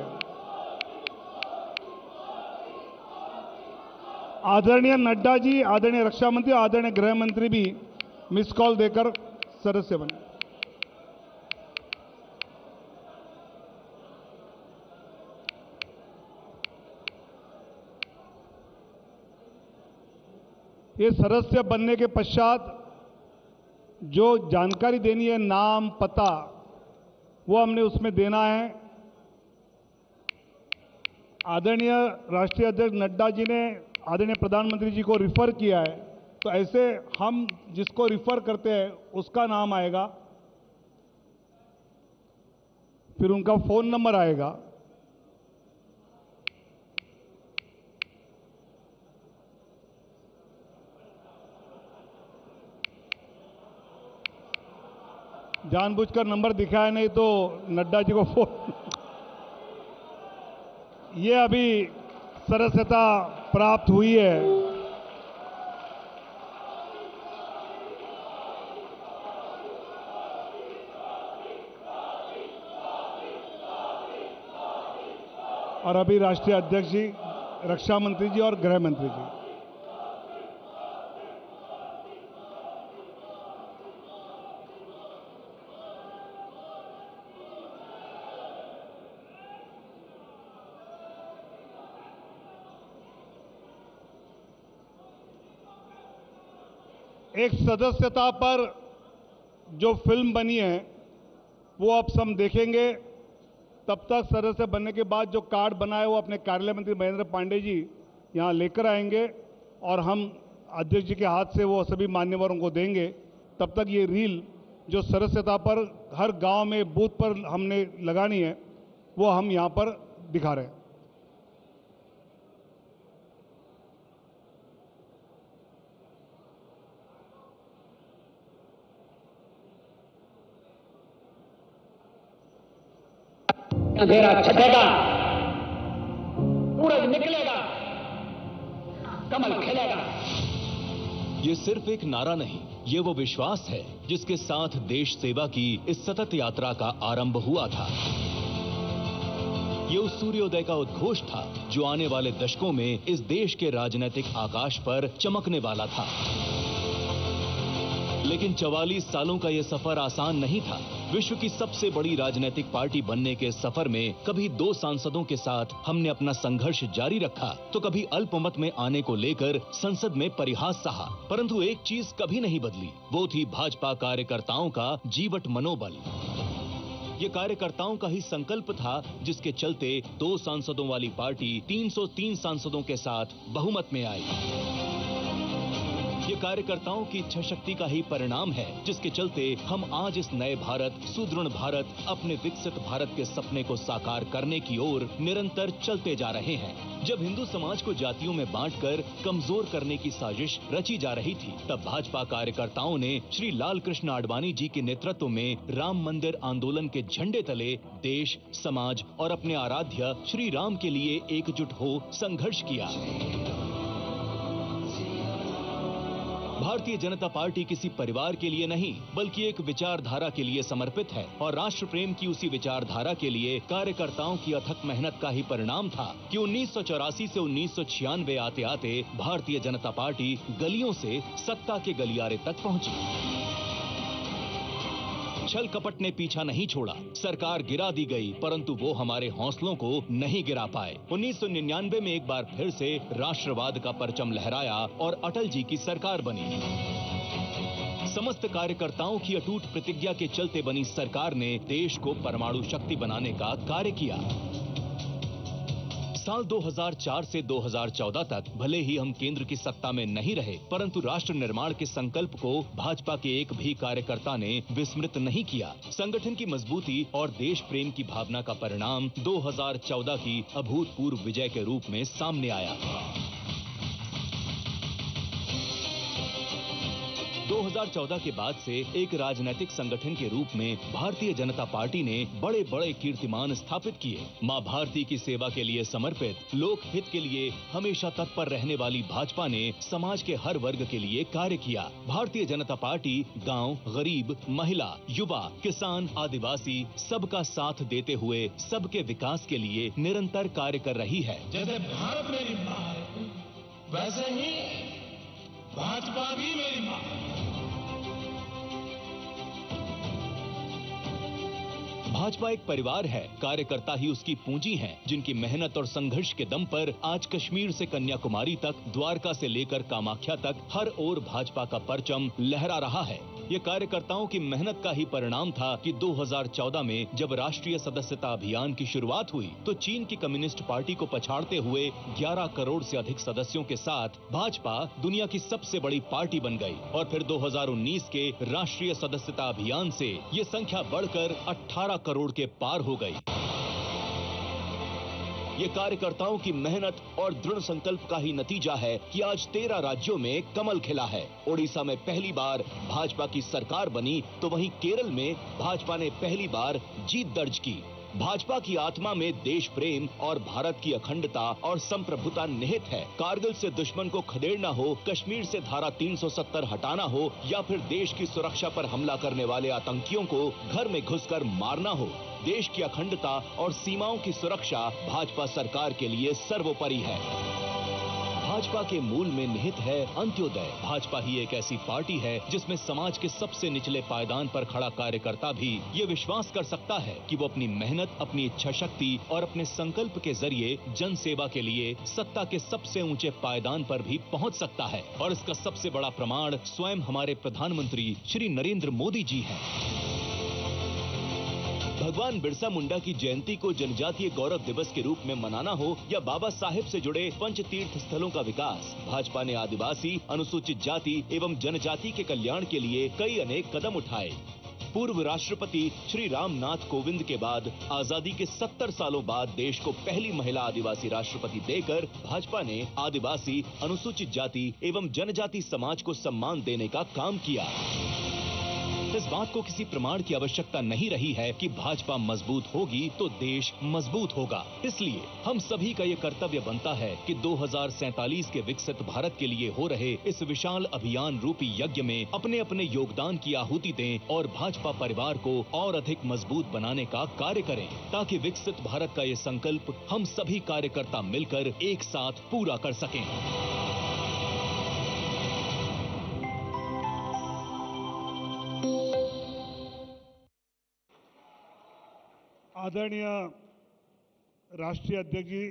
आदरणीय नड्डा जी, आदरणीय रक्षा मंत्री, आदरणीय गृह मंत्री भी मिस कॉल देकर सदस्य बने। ये सदस्य बनने के पश्चात जो जानकारी देनी है, नाम पता, वो हमने उसमें देना है। आदरणीय राष्ट्रीय अध्यक्ष नड्डा जी ने आदरणीय प्रधानमंत्री जी को रिफर किया है, तो ऐसे हम जिसको रिफर करते हैं उसका नाम आएगा, फिर उनका फोन नंबर आएगा, जानबूझकर नंबर दिखाया नहीं तो नड्डा जी को फोन। ये अभी सदस्यता प्राप्त हुई है। और अभी राष्ट्रीय अध्यक्ष जी, रक्षा मंत्री जी और गृह मंत्री जी। एक सदस्यता पर जो फिल्म बनी है वो अब हम देखेंगे। तब तक सदस्य बनने के बाद जो कार्ड बना है वो अपने कार्यालय मंत्री महेंद्र पांडे जी यहां लेकर आएंगे और हम अध्यक्ष जी के हाथ से वो सभी मान्यवरों को देंगे। तब तक ये रील जो सदस्यता पर हर गांव में बूथ पर हमने लगानी है वो हम यहां पर दिखा रहे हैं। अंधेरा छटेगा, सूरज निकलेगा, कमल खिलेगा। ये सिर्फ एक नारा नहीं, ये वो विश्वास है जिसके साथ देश सेवा की इस सतत यात्रा का आरंभ हुआ था। ये उस सूर्योदय का उद्घोष था जो आने वाले दशकों में इस देश के राजनीतिक आकाश पर चमकने वाला था। लेकिन 44 सालों का यह सफर आसान नहीं था। विश्व की सबसे बड़ी राजनीतिक पार्टी बनने के सफर में कभी 2 सांसदों के साथ हमने अपना संघर्ष जारी रखा, तो कभी अल्पमत में आने को लेकर संसद में परिहास सहा। परंतु एक चीज कभी नहीं बदली, वो थी भाजपा कार्यकर्ताओं का जीवट मनोबल। ये कार्यकर्ताओं का ही संकल्प था जिसके चलते 2 सांसदों वाली पार्टी 303 सांसदों के साथ बहुमत में आई। ये कार्यकर्ताओं की इच्छा शक्ति का ही परिणाम है जिसके चलते हम आज इस नए भारत, सुदृढ़ भारत, अपने विकसित भारत के सपने को साकार करने की ओर निरंतर चलते जा रहे हैं। जब हिंदू समाज को जातियों में बांटकर कमजोर करने की साजिश रची जा रही थी, तब भाजपा कार्यकर्ताओं ने श्री लाल कृष्ण आडवाणी जी के नेतृत्व में राम मंदिर आंदोलन के झंडे तले देश, समाज और अपने आराध्य श्री राम के लिए एकजुट हो संघर्ष किया। भारतीय जनता पार्टी किसी परिवार के लिए नहीं बल्कि एक विचारधारा के लिए समर्पित है और राष्ट्र प्रेम की उसी विचारधारा के लिए कार्यकर्ताओं की अथक मेहनत का ही परिणाम था कि 1984 से 1996 आते आते भारतीय जनता पार्टी गलियों से सत्ता के गलियारे तक पहुंची। छल कपट ने पीछा नहीं छोड़ा, सरकार गिरा दी गई परंतु वो हमारे हौसलों को नहीं गिरा पाए। 1999 में एक बार फिर से राष्ट्रवाद का परचम लहराया और अटल जी की सरकार बनी। समस्त कार्यकर्ताओं की अटूट प्रतिज्ञा के चलते बनी सरकार ने देश को परमाणु शक्ति बनाने का कार्य किया। साल 2004 से 2014 तक भले ही हम केंद्र की सत्ता में नहीं रहे, परंतु राष्ट्र निर्माण के संकल्प को भाजपा के एक भी कार्यकर्ता ने विस्मृत नहीं किया। संगठन की मजबूती और देश प्रेम की भावना का परिणाम 2014 की अभूतपूर्व विजय के रूप में सामने आया। 2014 के बाद से एक राजनीतिक संगठन के रूप में भारतीय जनता पार्टी ने बड़े बड़े कीर्तिमान स्थापित किए। मां भारती की सेवा के लिए समर्पित, लोक हित के लिए हमेशा तत्पर रहने वाली भाजपा ने समाज के हर वर्ग के लिए कार्य किया। भारतीय जनता पार्टी गांव, गरीब, महिला, युवा, किसान, आदिवासी सबका साथ देते हुए सबके विकास के लिए निरंतर कार्य कर रही है। जैसे भारत मेरी मां है, वैसे ही भाजपा भी मेरी मां है। भाजपा एक परिवार है, कार्यकर्ता ही उसकी पूंजी हैं, जिनकी मेहनत और संघर्ष के दम पर आज कश्मीर से कन्याकुमारी तक, द्वारका से लेकर कामाख्या तक हर ओर भाजपा का परचम लहरा रहा है। ये कार्यकर्ताओं की मेहनत का ही परिणाम था कि 2014 में जब राष्ट्रीय सदस्यता अभियान की शुरुआत हुई तो चीन की कम्युनिस्ट पार्टी को पछाड़ते हुए 11 करोड़ से अधिक सदस्यों के साथ भाजपा दुनिया की सबसे बड़ी पार्टी बन गई। और फिर 2019 के राष्ट्रीय सदस्यता अभियान से ये संख्या बढ़कर 18 करोड़ के पार हो गई। ये कार्यकर्ताओं की मेहनत और दृढ़ संकल्प का ही नतीजा है कि आज 13 राज्यों में कमल खिला है। ओडिशा में पहली बार भाजपा की सरकार बनी तो वहीं केरल में भाजपा ने पहली बार जीत दर्ज की। भाजपा की आत्मा में देश प्रेम और भारत की अखंडता और संप्रभुता निहित है। कारगिल से दुश्मन को खदेड़ना हो, कश्मीर से धारा 370 हटाना हो या फिर देश की सुरक्षा पर हमला करने वाले आतंकियों को घर में घुसकर मारना हो, देश की अखंडता और सीमाओं की सुरक्षा भाजपा सरकार के लिए सर्वोपरि है। भाजपा के मूल में निहित है अंत्योदय। भाजपा ही एक ऐसी पार्टी है जिसमें समाज के सबसे निचले पायदान पर खड़ा कार्यकर्ता भी ये विश्वास कर सकता है कि वो अपनी मेहनत, अपनी इच्छा शक्ति और अपने संकल्प के जरिए जन सेवा के लिए सत्ता के सबसे ऊंचे पायदान पर भी पहुंच सकता है। और इसका सबसे बड़ा प्रमाण स्वयं हमारे प्रधानमंत्री श्री नरेंद्र मोदी जी हैं। भगवान बिरसा मुंडा की जयंती को जनजातीय गौरव दिवस के रूप में मनाना हो या बाबा साहेब से जुड़े पंच तीर्थ स्थलों का विकास, भाजपा ने आदिवासी, अनुसूचित जाति एवं जनजाति के कल्याण के लिए कई अनेक कदम उठाए। पूर्व राष्ट्रपति श्री रामनाथ कोविंद के बाद आजादी के 70 सालों बाद देश को पहली महिला आदिवासी राष्ट्रपति देकर भाजपा ने आदिवासी, अनुसूचित जाति एवं जनजाति समाज को सम्मान देने का काम किया। इस बात को किसी प्रमाण की आवश्यकता नहीं रही है कि भाजपा मजबूत होगी तो देश मजबूत होगा। इसलिए हम सभी का ये कर्तव्य बनता है कि 2047 के विकसित भारत के लिए हो रहे इस विशाल अभियान रूपी यज्ञ में अपने अपने योगदान की आहुति दें और भाजपा परिवार को और अधिक मजबूत बनाने का कार्य करें, ताकि विकसित भारत का ये संकल्प हम सभी कार्यकर्ता मिलकर एक साथ पूरा कर सकें। आदरणीय राष्ट्रीय अध्यक्ष जी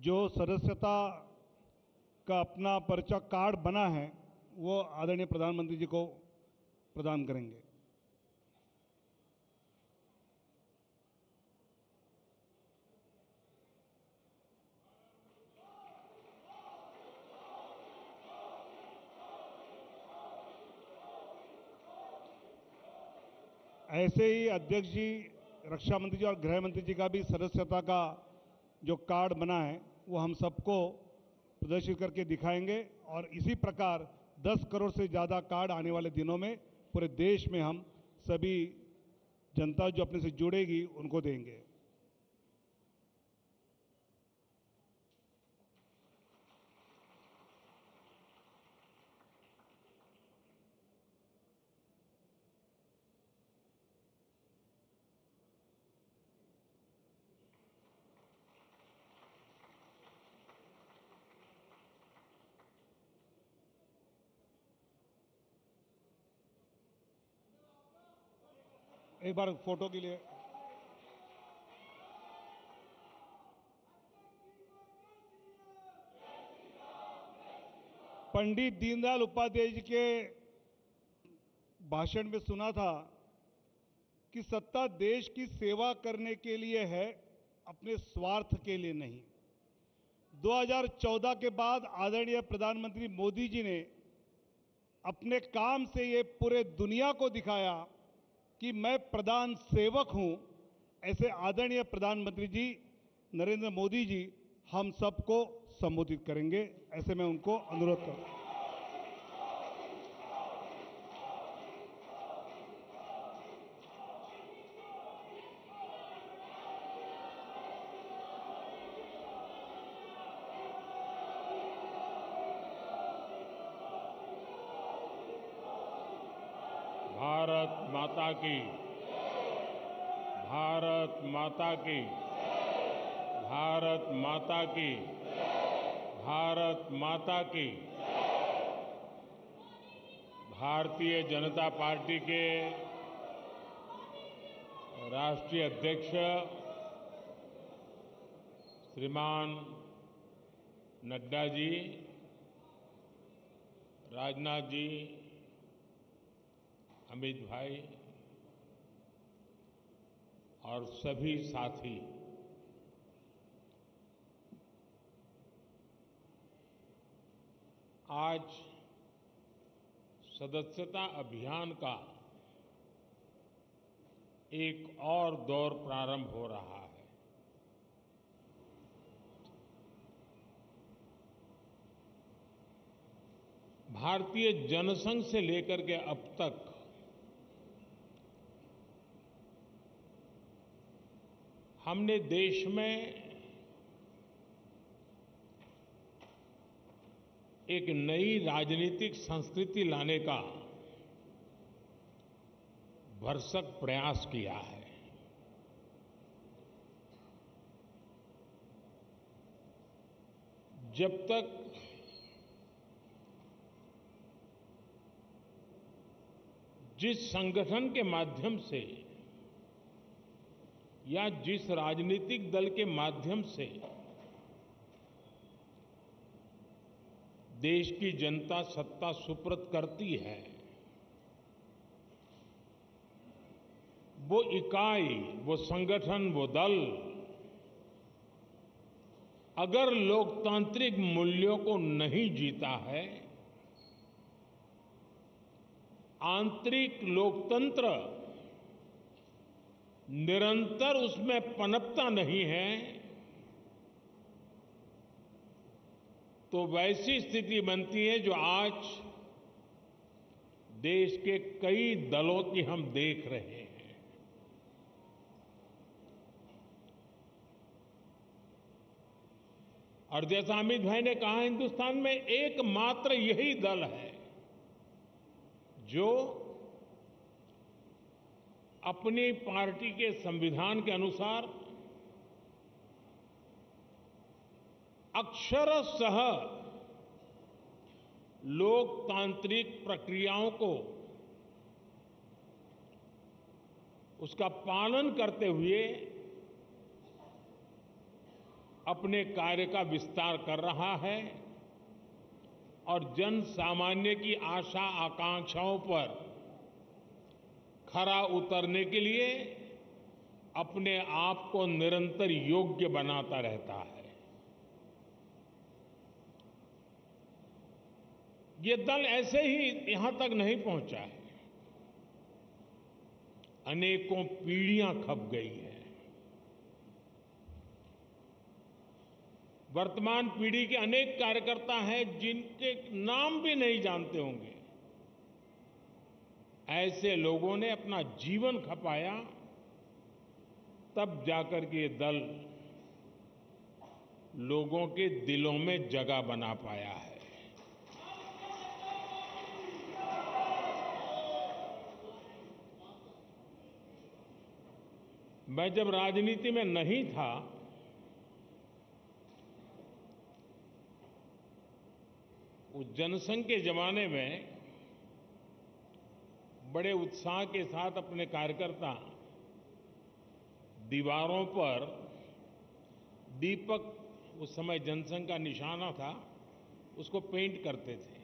जो सदस्यता का अपना परिचय कार्ड बना है वो आदरणीय प्रधानमंत्री जी को प्रदान करेंगे। ऐसे ही अध्यक्ष जी, रक्षा मंत्री जी और गृह मंत्री जी का भी सदस्यता का जो कार्ड बना है वो हम सबको प्रदर्शित करके दिखाएंगे और इसी प्रकार 10 करोड़ से ज़्यादा कार्ड आने वाले दिनों में पूरे देश में हम सभी जनता जो अपने से जुड़ेगी उनको देंगे। एक बार फोटो के लिए पंडित दीनदयाल उपाध्याय जी के भाषण में सुना था कि सत्ता देश की सेवा करने के लिए है, अपने स्वार्थ के लिए नहीं। 2014 के बाद आदरणीय प्रधानमंत्री मोदी जी ने अपने काम से ये पूरे दुनिया को दिखाया कि मैं प्रधान सेवक हूं। ऐसे आदरणीय प्रधानमंत्री जी नरेंद्र मोदी जी हम सबको संबोधित करेंगे, ऐसे मैं उनको अनुरोध करूं। भारत माता की, भारत माता की, भारत माता की, भारत माता की। भारतीय जनता पार्टी के राष्ट्रीय अध्यक्ष श्रीमान नड्डा जी, राजनाथ जी, अमित भाई और सभी साथी, आज सदस्यता अभियान का एक और दौर प्रारंभ हो रहा है। भारतीय जनसंघ से लेकर के अब तक हमने देश में एक नई राजनीतिक संस्कृति लाने का भरसक प्रयास किया है। जब तक जिस संगठन के माध्यम से या जिस राजनीतिक दल के माध्यम से देश की जनता सत्ता सुपुर्द करती है, वो इकाई, वो संगठन, वो दल अगर लोकतांत्रिक मूल्यों को नहीं जीता है, आंतरिक लोकतंत्र निरंतर उसमें पनपता नहीं है, तो वैसी स्थिति बनती है जो आज देश के कई दलों की हम देख रहे हैं। और जैसा अमित भाई ने कहा, हिंदुस्तान में एकमात्र यही दल है जो अपनी पार्टी के संविधान के अनुसार अक्षरशः लोकतांत्रिक प्रक्रियाओं को उसका पालन करते हुए अपने कार्य का विस्तार कर रहा है और जन सामान्य की आशा आकांक्षाओं पर खरा उतरने के लिए अपने आप को निरंतर योग्य बनाता रहता है। ये दल ऐसे ही यहां तक नहीं पहुंचा है, अनेकों पीढ़ियां खप गई है। वर्तमान पीढ़ी के अनेक कार्यकर्ता हैं जिनके नाम भी नहीं जानते होंगे। ऐसे लोगों ने अपना जीवन खपाया, तब जाकर के ये दल लोगों के दिलों में जगह बना पाया है। मैं जब राजनीति में नहीं था, उस जनसंघ के जमाने में बड़े उत्साह के साथ अपने कार्यकर्ता दीवारों पर दीपक, उस समय जनसंघ का निशाना था, उसको पेंट करते थे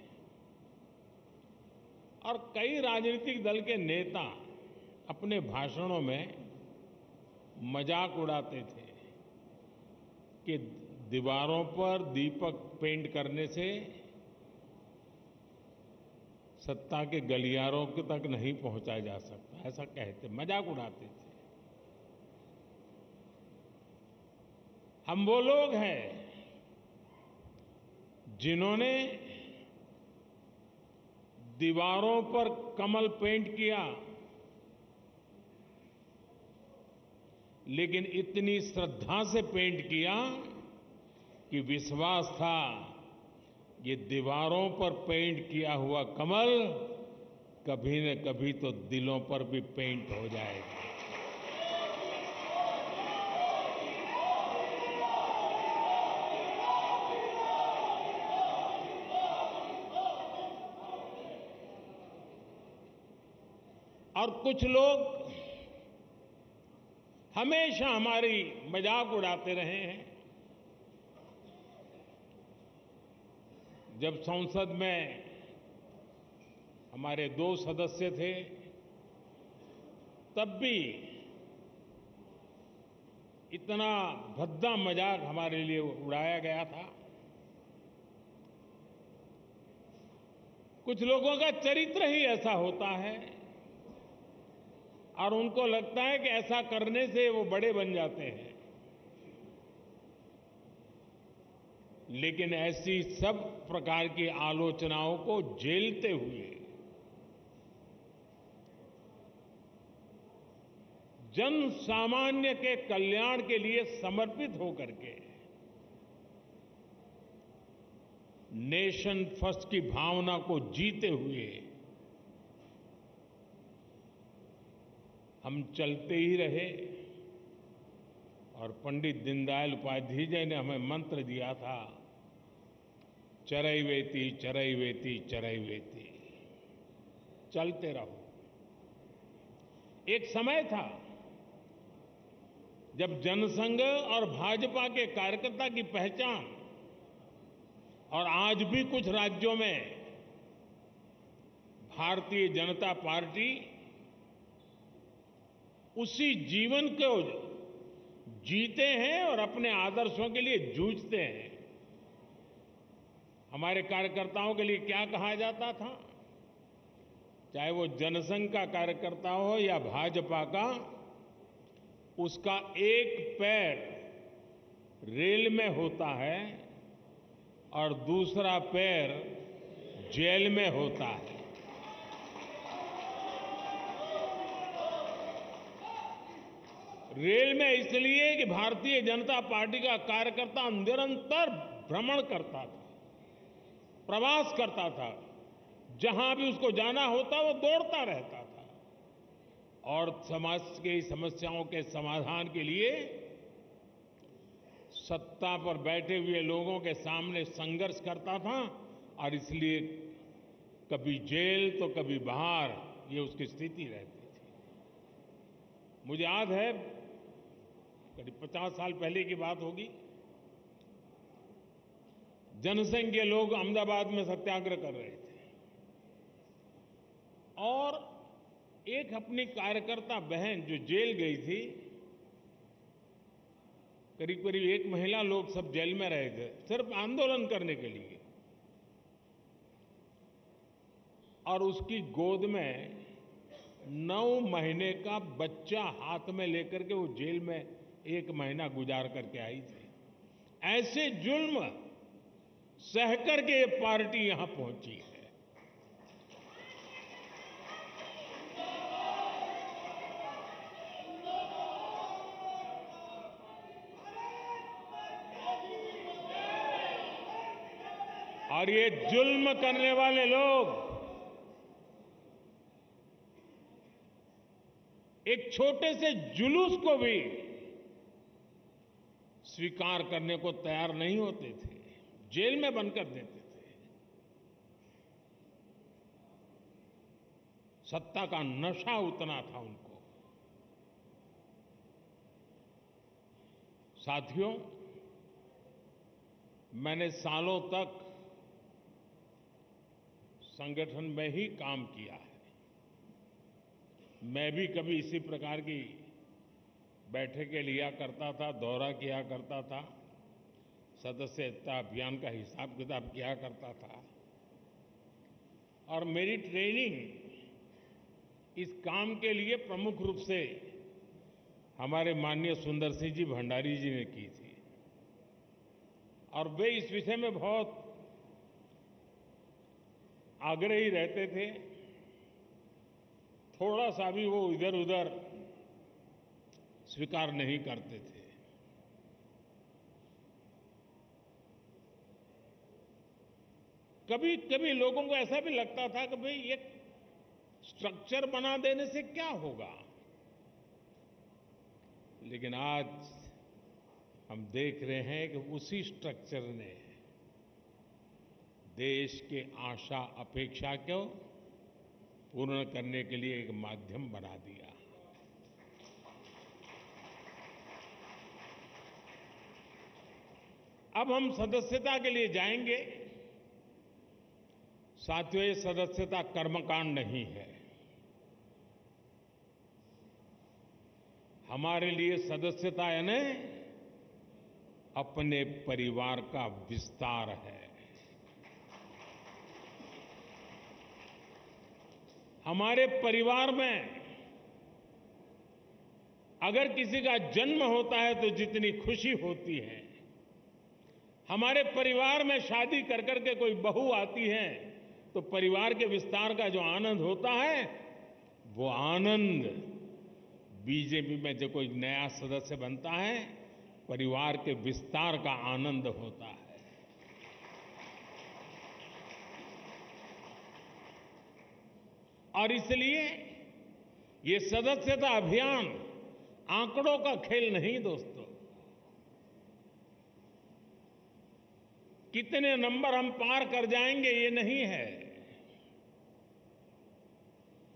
और कई राजनीतिक दल के नेता अपने भाषणों में मजाक उड़ाते थे कि दीवारों पर दीपक पेंट करने से सत्ता के गलियारों तक नहीं पहुंचा जा सकता, ऐसा कहते, मजाक उड़ाते थे। हम वो लोग हैं जिन्होंने दीवारों पर कमल पेंट किया, लेकिन इतनी श्रद्धा से पेंट किया कि विश्वास था ये दीवारों पर पेंट किया हुआ कमल कभी न कभी तो दिलों पर भी पेंट हो जाएगा। और कुछ लोग हमेशा हमारी मजाक उड़ाते रहे हैं। जब संसद में हमारे 2 सदस्य थे, तब भी इतना भद्दा मजाक हमारे लिए उड़ाया गया था। कुछ लोगों का चरित्र ही ऐसा होता है और उनको लगता है कि ऐसा करने से वो बड़े बन जाते हैं। लेकिन ऐसी सब प्रकार की आलोचनाओं को झेलते हुए जन सामान्य के कल्याण के लिए समर्पित होकर के नेशन फर्स्ट की भावना को जीते हुए हम चलते ही रहे। और पंडित दीनदयाल उपाध्याय जी ने हमें मंत्र दिया था, चरैवेति चरैवेति चरैवेति, चलते रहो। एक समय था जब जनसंघ और भाजपा के कार्यकर्ता की पहचान, और आज भी कुछ राज्यों में भारतीय जनता पार्टी उसी जीवन को जीते हैं और अपने आदर्शों के लिए जूझते हैं। हमारे कार्यकर्ताओं के लिए क्या कहा जाता था, चाहे वो जनसंघ का कार्यकर्ता हो या भाजपा का, उसका एक पैर रेल में होता है और दूसरा पैर जेल में होता है। रेल में इसलिए कि भारतीय जनता पार्टी का कार्यकर्ता निरंतर भ्रमण करता था, प्रवास करता था, जहां भी उसको जाना होता वो दौड़ता रहता था और समाज की समस्याओं के समाधान के लिए सत्ता पर बैठे हुए लोगों के सामने संघर्ष करता था। और इसलिए कभी जेल तो कभी बाहर, ये उसकी स्थिति रहती थी। मुझे याद है करीब 50 साल पहले की बात होगी, जनसंघ के लोग अहमदाबाद में सत्याग्रह कर रहे थे और एक अपनी कार्यकर्ता बहन जो जेल गई थी, करीब करीब 1 महीना लोग सब जेल में रहे थे सिर्फ आंदोलन करने के लिए, और उसकी गोद में 9 महीने का बच्चा हाथ में लेकर के वो जेल में 1 महीना गुजार करके आई थी। ऐसे जुल्म सह करके ये पार्टी यहां पहुंची है। और ये जुल्म करने वाले लोग एक छोटे से जुलूस को भी स्वीकार करने को तैयार नहीं होते थे, जेल में बंद कर देते थे। सत्ता का नशा उतना था उनको। साथियों, मैंने सालों तक संगठन में ही काम किया है। मैं भी कभी इसी प्रकार की बैठकें लिया करता था, दौरा किया करता था। सदस्यता अभियान का हिसाब किताब किया करता था और मेरी ट्रेनिंग इस काम के लिए प्रमुख रूप से हमारे माननीय सुंदर सिंह जी भंडारी जी ने की थी और वे इस विषय में बहुत आग्रही रहते थे। थोड़ा सा भी वो इधर उधर स्वीकार नहीं करते थे। कभी कभी लोगों को ऐसा भी लगता था कि भाई एक स्ट्रक्चर बना देने से क्या होगा, लेकिन आज हम देख रहे हैं कि उसी स्ट्रक्चर ने देश के आशा अपेक्षा को पूर्ण करने के लिए एक माध्यम बना दिया। अब हम सदस्यता के लिए जाएंगे। साथियों, ये सदस्यता कर्मकांड नहीं है। हमारे लिए सदस्यता यानी अपने परिवार का विस्तार है। हमारे परिवार में अगर किसी का जन्म होता है तो जितनी खुशी होती है, हमारे परिवार में शादी कर करके कोई बहू आती है तो परिवार के विस्तार का जो आनंद होता है, वो आनंद बीजेपी में जो कोई नया सदस्य बनता है, परिवार के विस्तार का आनंद होता है। और इसलिए ये सदस्यता अभियान आंकड़ों का खेल नहीं दोस्तों। कितने नंबर हम पार कर जाएंगे ये नहीं है।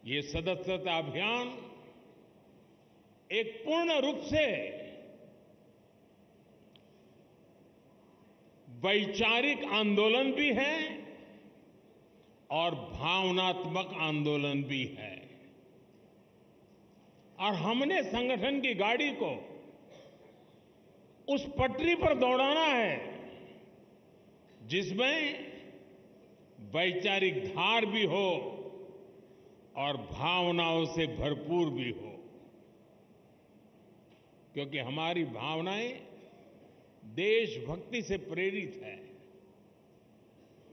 ये सदस्यता अभियान एक पूर्ण रूप से वैचारिक आंदोलन भी है और भावनात्मक आंदोलन भी है। और हमने संगठन की गाड़ी को उस पटरी पर दौड़ाना है जिसमें वैचारिक धार भी हो और भावनाओं से भरपूर भी हो, क्योंकि हमारी भावनाएं देशभक्ति से प्रेरित है।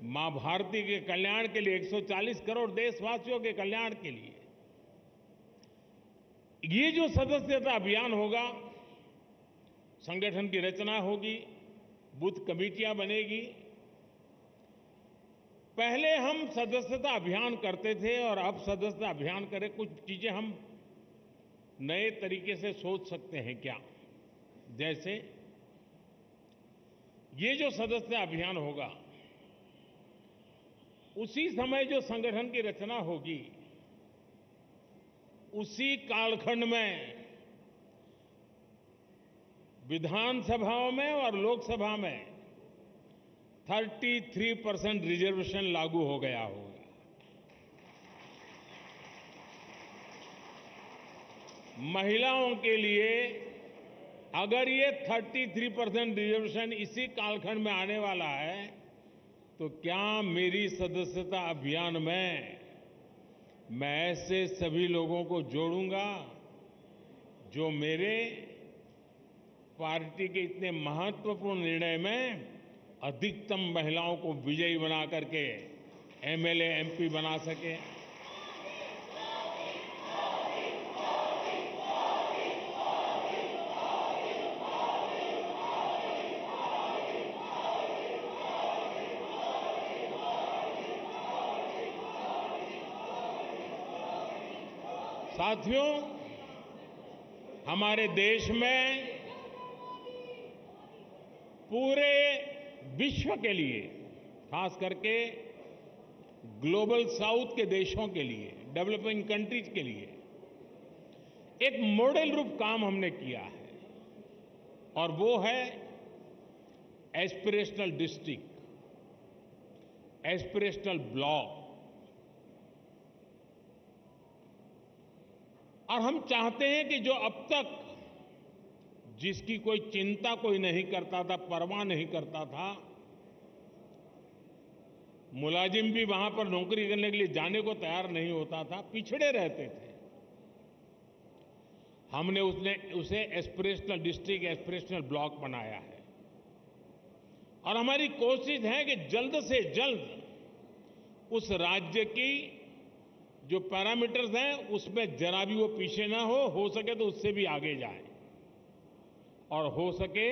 मां भारती के कल्याण के लिए, 140 करोड़ देशवासियों के कल्याण के लिए ये जो सदस्यता अभियान होगा, संगठन की रचना होगी, बूथ कमेटियां बनेगी। पहले हम सदस्यता अभियान करते थे और अब सदस्यता अभियान करें। कुछ चीजें हम नए तरीके से सोच सकते हैं क्या? जैसे ये जो सदस्यता अभियान होगा, उसी समय जो संगठन की रचना होगी, उसी कालखंड में विधानसभाओं में और लोकसभा में 33% रिजर्वेशन लागू हो गया होगा। महिलाओं के लिए अगर ये 33% रिजर्वेशन इसी कालखंड में आने वाला है, तो क्या मेरी सदस्यता अभियान में मैं ऐसे सभी लोगों को जोड़ूंगा जो मेरे पार्टी के इतने महत्वपूर्ण निर्णय में अधिकतम महिलाओं को विजयी बना करके एमएलए, एमपी बना सके। साथियों, हमारे देश में पूरे विश्व के लिए, खास करके ग्लोबल साउथ के देशों के लिए, डेवलपिंग कंट्रीज के लिए एक मॉडल रूप काम हमने किया है और वो है एस्पिरेशनल डिस्ट्रिक्ट, एस्पिरेशनल ब्लॉक। और हम चाहते हैं कि जो अब तक जिसकी कोई चिंता कोई नहीं करता था, परवाह नहीं करता था, मुलाजिम भी वहां पर नौकरी करने के लिए जाने को तैयार नहीं होता था, पिछड़े रहते थे। हमने उसे एस्पिरेशनल डिस्ट्रिक्ट, एस्पिरेशनल ब्लॉक बनाया है और हमारी कोशिश है कि जल्द से जल्द उस राज्य की जो पैरामीटर्स हैं उसमें जरा भी वो पीछे ना हो सके तो उससे भी आगे जाए और हो सके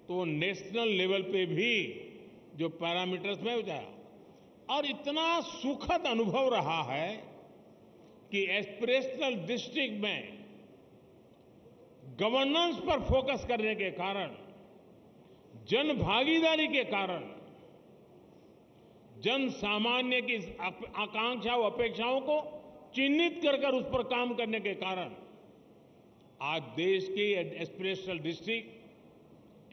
तो नेशनल लेवल पे भी जो पैरामीटर्स में हो जाए। और इतना सुखद अनुभव रहा है कि एस्पिरेशनल डिस्ट्रिक्ट में गवर्नेंस पर फोकस करने के कारण, जन भागीदारी के कारण, जन सामान्य की आकांक्षाओं अपेक्षाओं को चिन्हित कर उस पर काम करने के कारण आज देश की एस्पिरेशनल डिस्ट्रिक्ट,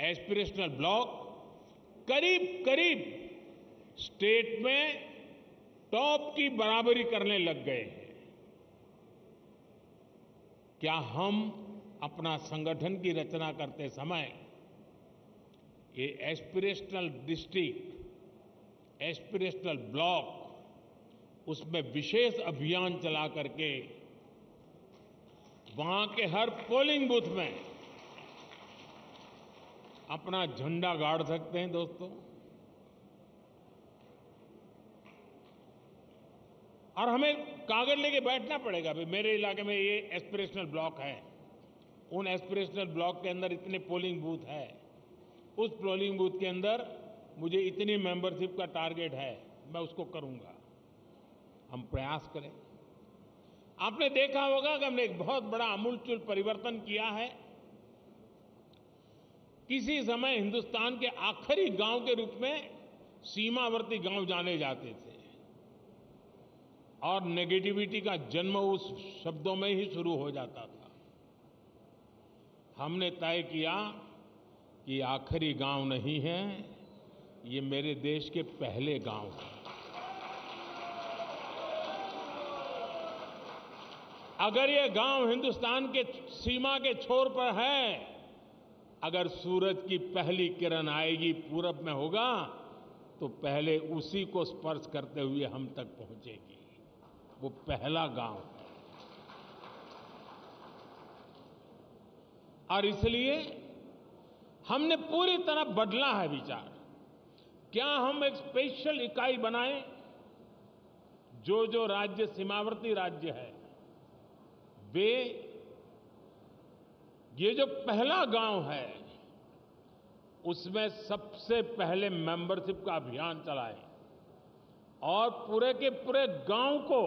एस्पिरेशनल ब्लॉक करीब करीब स्टेट में टॉप की बराबरी करने लग गए हैं। क्या हम अपना संगठन की रचना करते समय ये एस्पिरेशनल डिस्ट्रिक्ट, एस्पिरेशनल ब्लॉक, उसमें विशेष अभियान चला करके वहां के हर पोलिंग बूथ में अपना झंडा गाड़ सकते हैं दोस्तों? और हमें कागज लेके बैठना पड़ेगा, भाई मेरे इलाके में ये एस्पिरेशनल ब्लॉक है, उन एस्पिरेशनल ब्लॉक के अंदर इतने पोलिंग बूथ है, उस पोलिंग बूथ के अंदर मुझे इतनी मेंबरशिप का टारगेट है, मैं उसको करूंगा। हम प्रयास करें। आपने देखा होगा कि हमने एक बहुत बड़ा आमूलचूल परिवर्तन किया है। किसी समय हिंदुस्तान के आखिरी गांव के रूप में सीमावर्ती गांव जाने जाते थे और नेगेटिविटी का जन्म उस शब्दों में ही शुरू हो जाता था। हमने तय किया कि आखिरी गांव नहीं है, ये मेरे देश के पहले गांव हैं। अगर ये गांव हिंदुस्तान के सीमा के छोर पर है, अगर सूरज की पहली किरण आएगी पूरब में होगा तो पहले उसी को स्पर्श करते हुए हम तक पहुंचेगी। वो पहला गांव है और इसलिए हमने पूरी तरह बदला है विचार। क्या हम एक स्पेशल इकाई बनाएं? जो राज्य सीमावर्ती राज्य है वे ये जो पहला गांव है उसमें सबसे पहले मेंबरशिप का अभियान चलाएं और पूरे के पूरे गांव को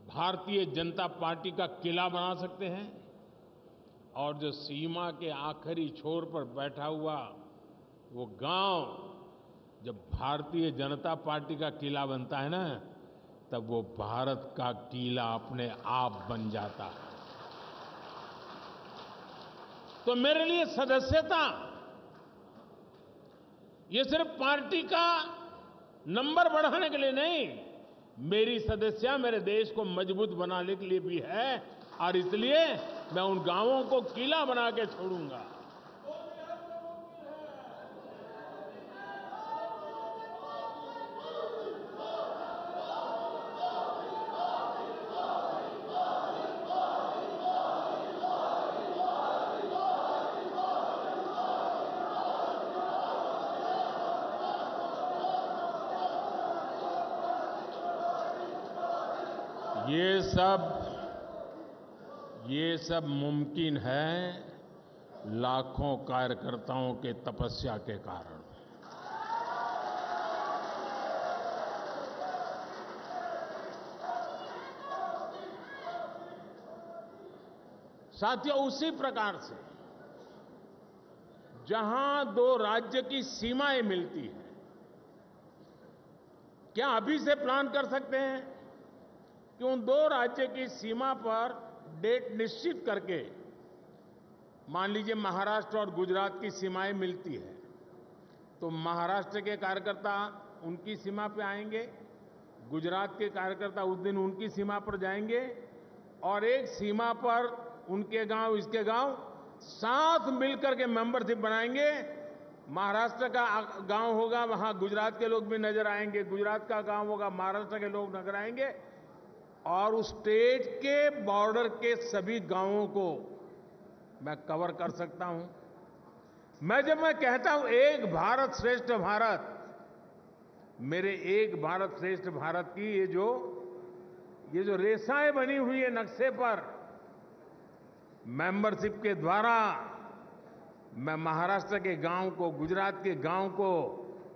भारतीय जनता पार्टी का किला बना सकते हैं। और जो सीमा के आखिरी छोर पर बैठा हुआ वो गांव जब भारतीय जनता पार्टी का किला बनता है ना, तब वो भारत का किला अपने आप बन जाता है। तो मेरे लिए सदस्यता ये सिर्फ पार्टी का नंबर बढ़ाने के लिए नहीं, मेरी सदस्यता मेरे देश को मजबूत बनाने के लिए भी है और इसलिए मैं उन गांवों को किला बना के छोड़ूंगा। ये सब मुमकिन है लाखों कार्यकर्ताओं के तपस्या के कारण। साथियों, उसी प्रकार से जहां दो राज्य की सीमाएं मिलती हैं, क्या अभी से प्लान कर सकते हैं कि उन दो राज्य की सीमा पर डेट निश्चित करके, मान लीजिए महाराष्ट्र और गुजरात की सीमाएं मिलती है तो महाराष्ट्र के कार्यकर्ता उनकी सीमा पर आएंगे, गुजरात के कार्यकर्ता उस दिन उनकी सीमा पर जाएंगे और एक सीमा पर उनके गांव, इसके गांव साथ मिलकर के मेंबरशिप बनाएंगे। महाराष्ट्र का गांव होगा, वहां गुजरात के लोग भी नजर आएंगे, गुजरात का गांव होगा, महाराष्ट्र के लोग नजर आएंगे, और उस स्टेट के बॉर्डर के सभी गांवों को मैं कवर कर सकता हूं। जब मैं कहता हूं एक भारत श्रेष्ठ भारत, मेरे एक भारत श्रेष्ठ भारत की ये जो रेखाएं बनी हुई है नक्शे पर, मेंबरशिप के द्वारा मैं महाराष्ट्र के गांव को, गुजरात के गांव को,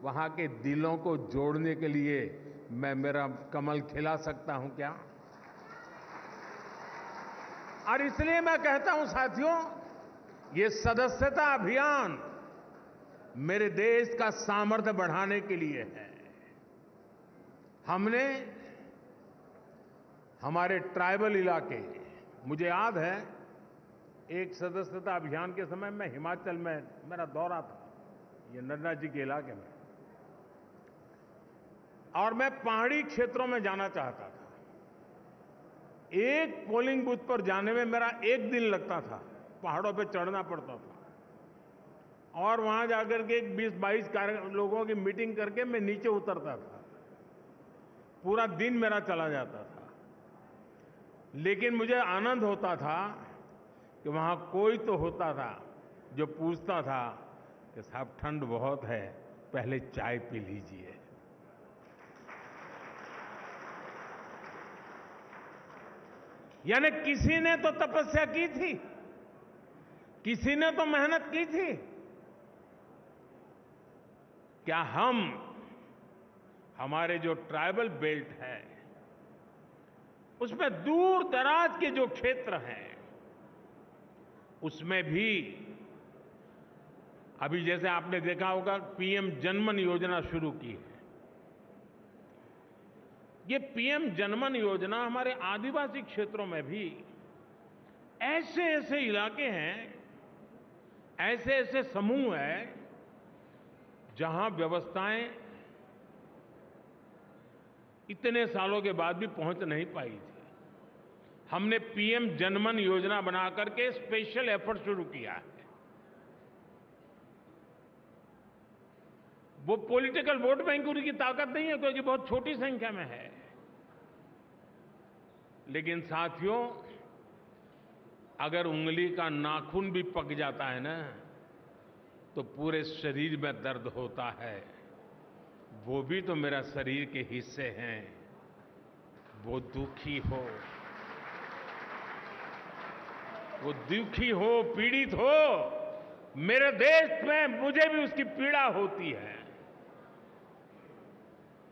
वहां के दिलों को जोड़ने के लिए मैं मेरा कमल खिला सकता हूं क्या? और इसलिए मैं कहता हूं साथियों, ये सदस्यता अभियान मेरे देश का सामर्थ्य बढ़ाने के लिए है। हमने हमारे ट्राइबल इलाके, मुझे याद है एक सदस्यता अभियान के समय मैं हिमाचल में मेरा दौरा था, ये नड्डा जी के इलाके में, और मैं पहाड़ी क्षेत्रों में जाना चाहता था। एक पोलिंग बूथ पर जाने में मेरा 1 दिन लगता था, पहाड़ों पे चढ़ना पड़ता था, और वहां जाकर के 20-22 लोगों की मीटिंग करके मैं नीचे उतरता था। पूरा दिन मेरा चला जाता था, लेकिन मुझे आनंद होता था कि वहां कोई तो होता था जो पूछता था कि साहब ठंड बहुत है, पहले चाय पी लीजिए। यानी किसी ने तो तपस्या की थी, किसी ने तो मेहनत की थी। क्या हमारे जो ट्राइबल बेल्ट है उसमें दूर दराज के जो क्षेत्र हैं उसमें भी अभी जैसे आपने देखा होगा पीएम जनमन योजना शुरू की है। ये पीएम जनमन योजना हमारे आदिवासी क्षेत्रों में भी ऐसे ऐसे इलाके हैं, ऐसे ऐसे समूह हैं जहां व्यवस्थाएं इतने सालों के बाद भी पहुंच नहीं पाई थी। हमने पीएम जनमन योजना बना करके स्पेशल एफर्ट शुरू किया है। वो पॉलिटिकल वोट बैंक की ताकत नहीं है क्योंकि बहुत छोटी संख्या में है, लेकिन साथियों अगर उंगली का नाखून भी पक जाता है ना तो पूरे शरीर में दर्द होता है। वो भी तो मेरा शरीर के हिस्से हैं। वो दुखी हो, वो दुखी हो, पीड़ित हो, मेरे देश में मुझे भी उसकी पीड़ा होती है।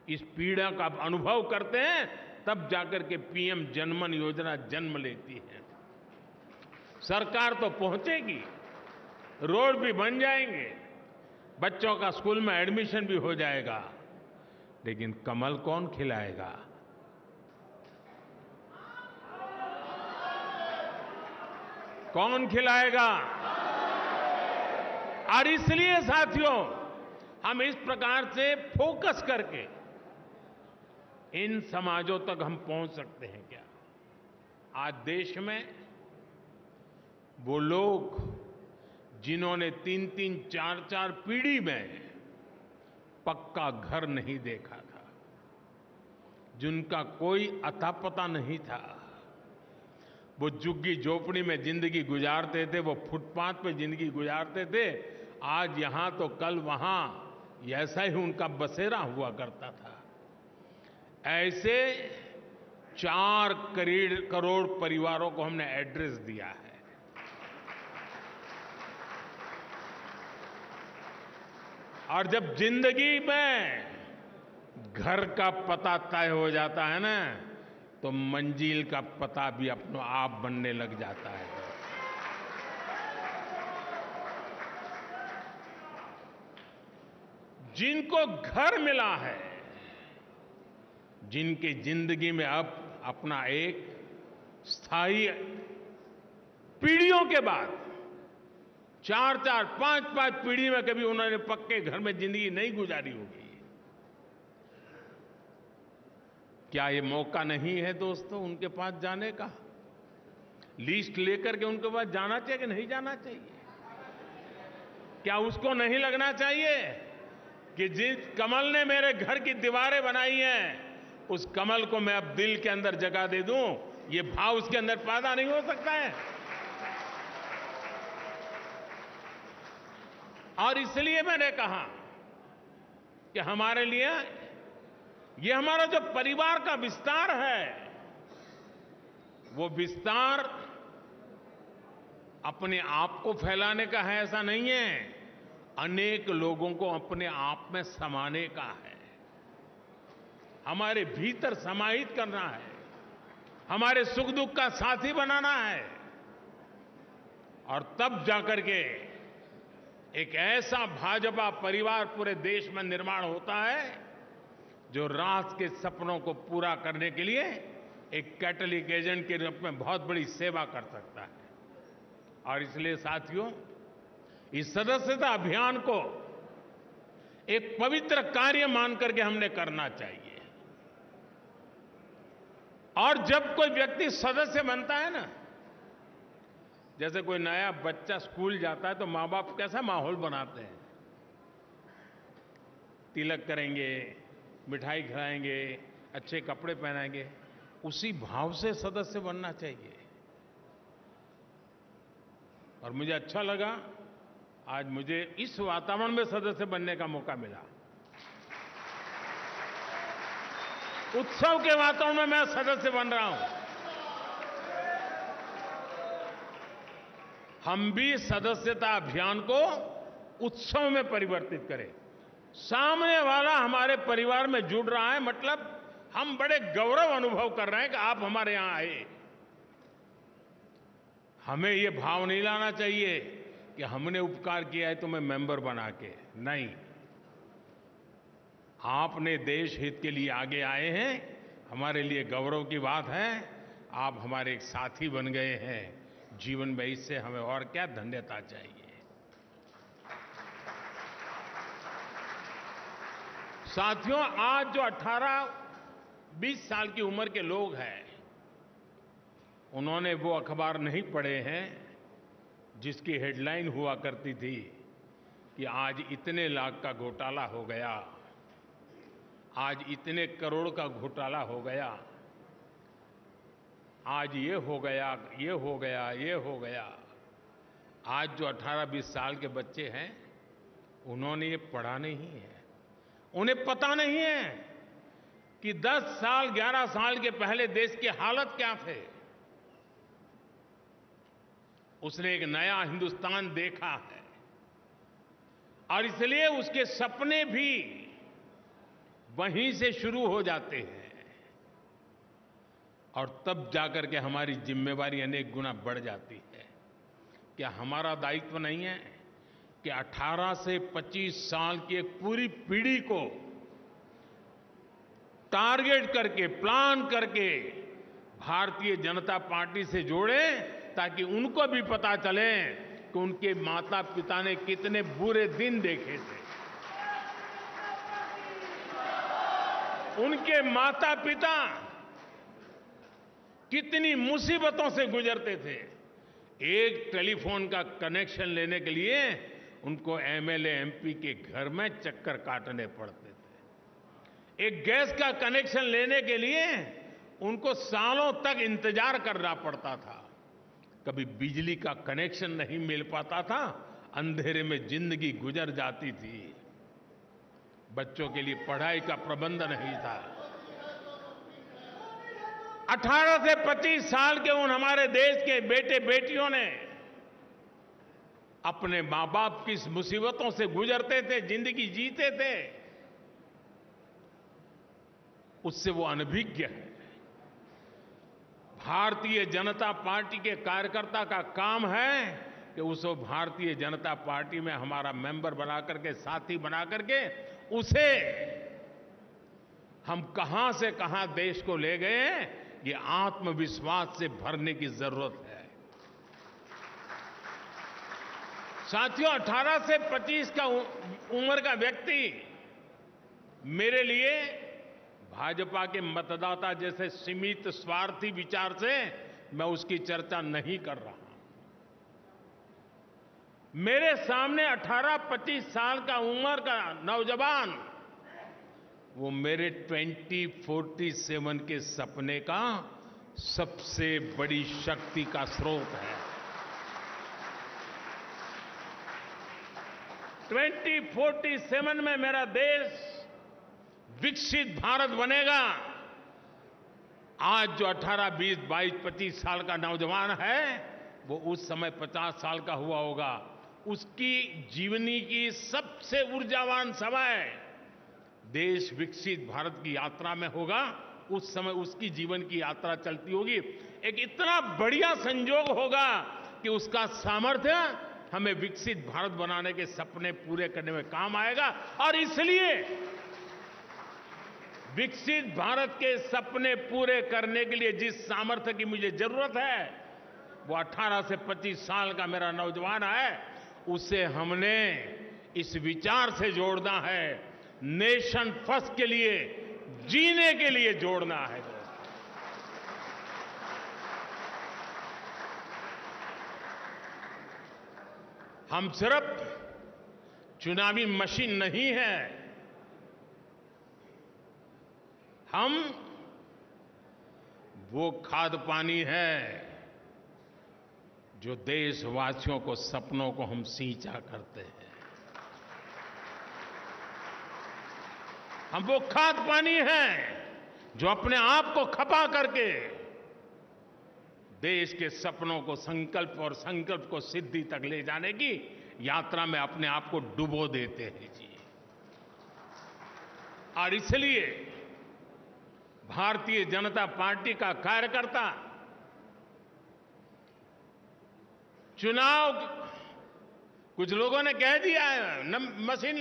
इस पीड़ा का अनुभव करते हैं तब जाकर के पीएम जनमन योजना जन्म लेती है। सरकार तो पहुंचेगी, रोड भी बन जाएंगे, बच्चों का स्कूल में एडमिशन भी हो जाएगा, लेकिन कमल कौन खिलाएगा? कौन खिलाएगा? और इसलिए साथियों हम इस प्रकार से फोकस करके इन समाजों तक हम पहुंच सकते हैं क्या? आज देश में वो लोग जिन्होंने 3-3, 4-4 पीढ़ी में पक्का घर नहीं देखा था, जिनका कोई अता पता नहीं था, वो झुग्गी झोपड़ी में जिंदगी गुजारते थे, वो फुटपाथ पे जिंदगी गुजारते थे, आज यहां तो कल वहां, ऐसा ही उनका बसेरा हुआ करता था। ऐसे 4 करोड़ परिवारों को हमने एड्रेस दिया है। और जब जिंदगी में घर का पता तय हो जाता है ना तो मंजिल का पता भी अपने आप बनने लग जाता है। जिनको घर मिला है, जिनकी जिंदगी में अब अपना एक स्थायी, पीढ़ियों के बाद 4-4, 5-5 पीढ़ी में कभी उन्होंने पक्के घर में जिंदगी नहीं गुजारी होगी, क्या ये मौका नहीं है दोस्तों उनके पास जाने का? लिस्ट लेकर के उनके पास जाना चाहिए कि नहीं जाना चाहिए? क्या उसको नहीं लगना चाहिए कि जिस कमल ने मेरे घर की दीवारें बनाई हैं, उस कमल को मैं अब दिल के अंदर जगह दे दूं? ये भाव उसके अंदर पैदा नहीं हो सकता है? और इसलिए मैंने कहा कि हमारे लिए ये हमारा जो परिवार का विस्तार है, वो विस्तार अपने आप को फैलाने का है ऐसा नहीं है, अनेक लोगों को अपने आप में समाने का है, हमारे भीतर समाहित करना है, हमारे सुख दुख का साथी बनाना है। और तब जाकर के एक ऐसा भाजपा परिवार पूरे देश में निर्माण होता है जो राष्ट्र के सपनों को पूरा करने के लिए एक कैटलिक एजेंट के रूप में बहुत बड़ी सेवा कर सकता है। और इसलिए साथियों, इस सदस्यता अभियान को एक पवित्र कार्य मान करके हमने करना चाहिए। और जब कोई व्यक्ति सदस्य बनता है ना, जैसे कोई नया बच्चा स्कूल जाता है तो माँ बाप कैसा माहौल बनाते हैं, तिलक करेंगे, मिठाई खिलाएंगे, अच्छे कपड़े पहनाएंगे, उसी भाव से सदस्य बनना चाहिए। और मुझे अच्छा लगा आज मुझे इस वातावरण में सदस्य बनने का मौका मिला। उत्सव के वातावरण में मैं सदस्य बन रहा हूं। हम भी सदस्यता अभियान को उत्सव में परिवर्तित करें। सामने वाला हमारे परिवार में जुड़ रहा है, मतलब हम बड़े गौरव अनुभव कर रहे हैं कि आप हमारे यहां आए। हमें ये भाव नहीं लाना चाहिए कि हमने उपकार किया है तुम्हें मेंबर बना के, नहीं। आपने देश हित के लिए आगे आए हैं, हमारे लिए गौरव की बात है। आप हमारे एक साथी बन गए हैं जीवन में, इससे हमें और क्या धन्यता चाहिए। साथियों, आज जो 18-20 साल की उम्र के लोग हैं, उन्होंने वो अखबार नहीं पढ़े हैं जिसकी हेडलाइन हुआ करती थी कि आज इतने लाख का घोटाला हो गया, आज इतने करोड़ का घोटाला हो गया, आज ये हो गया, ये हो गया, ये हो गया। आज जो 18-20 साल के बच्चे हैं, उन्होंने ये पढ़ा नहीं है। उन्हें पता नहीं है कि 10 साल 11 साल के पहले देश की हालत क्या थे। उसने एक नया हिंदुस्तान देखा है और इसलिए उसके सपने भी वहीं से शुरू हो जाते हैं। और तब जाकर के हमारी जिम्मेवारी अनेक गुना बढ़ जाती है। क्या हमारा दायित्व नहीं है कि 18 से 25 साल की एक पूरी पीढ़ी को टारगेट करके, प्लान करके भारतीय जनता पार्टी से जोड़ें, ताकि उनको भी पता चले कि उनके माता पिता ने कितने बुरे दिन देखे थे, उनके माता पिता कितनी मुसीबतों से गुजरते थे। एक टेलीफोन का कनेक्शन लेने के लिए उनको एमएलए एमपी के घर में चक्कर काटने पड़ते थे। एक गैस का कनेक्शन लेने के लिए उनको सालों तक इंतजार करना पड़ता था। कभी बिजली का कनेक्शन नहीं मिल पाता था, अंधेरे में जिंदगी गुजर जाती थी। बच्चों के लिए पढ़ाई का प्रबंध नहीं था। 18 से 25 साल के उन हमारे देश के बेटे बेटियों ने अपने मां बाप की मुसीबतों से गुजरते थे, जिंदगी जीते थे, उससे वो अनभिज्ञ है। भारतीय जनता पार्टी के कार्यकर्ता का काम है कि उसको भारतीय जनता पार्टी में हमारा मेंबर बना करके, साथी बना करके, उसे हम कहां से कहां देश को ले गए, ये आत्मविश्वास से भरने की जरूरत है। साथियों, 18 से 25 का उम्र का व्यक्ति मेरे लिए भाजपा के मतदाता जैसे सीमित स्वार्थी विचार से मैं उसकी चर्चा नहीं कर रहा। मेरे सामने 18-25 साल का उम्र का नौजवान वो मेरे 2047 के सपने का सबसे बड़ी शक्ति का स्रोत है। 2047 में मेरा देश विकसित भारत बनेगा। आज जो 18, 20, 22, 25 साल का नौजवान है वो उस समय 50 साल का हुआ होगा। उसकी जीवनी की सबसे ऊर्जावान समय देश विकसित भारत की यात्रा में होगा। उस समय उसकी जीवन की यात्रा चलती होगी। एक इतना बढ़िया संयोग होगा कि उसका सामर्थ्य हमें विकसित भारत बनाने के सपने पूरे करने में काम आएगा। और इसलिए विकसित भारत के सपने पूरे करने के लिए जिस सामर्थ्य की मुझे जरूरत है वो 18 से 25 साल का मेरा नौजवान है। उसे हमने इस विचार से जोड़ना है, नेशन फर्स्ट के लिए, जीने के लिए जोड़ना है। हम सिर्फ चुनावी मशीन नहीं है, हम वो खाद पानी है जो देशवासियों को सपनों को हम सींचा करते हैं। हम वो खाद पानी हैं जो अपने आप को खपा करके देश के सपनों को संकल्प और संकल्प को सिद्धि तक ले जाने की यात्रा में अपने आप को डुबो देते हैं जी। और इसलिए भारतीय जनता पार्टी का कार्यकर्ता चुनाव, कुछ लोगों ने कह दिया है मशीन,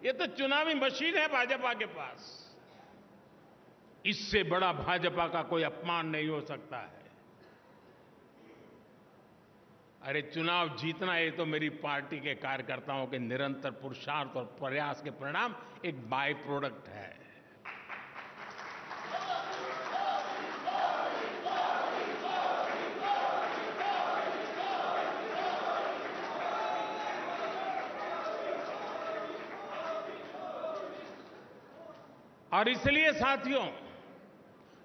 ये तो चुनावी मशीन है भाजपा के पास। इससे बड़ा भाजपा का कोई अपमान नहीं हो सकता है। अरे चुनाव जीतना ये तो मेरी पार्टी के कार्यकर्ताओं के निरंतर पुरुषार्थ और प्रयास के परिणाम एक बाय प्रोडक्ट है। और इसलिए साथियों,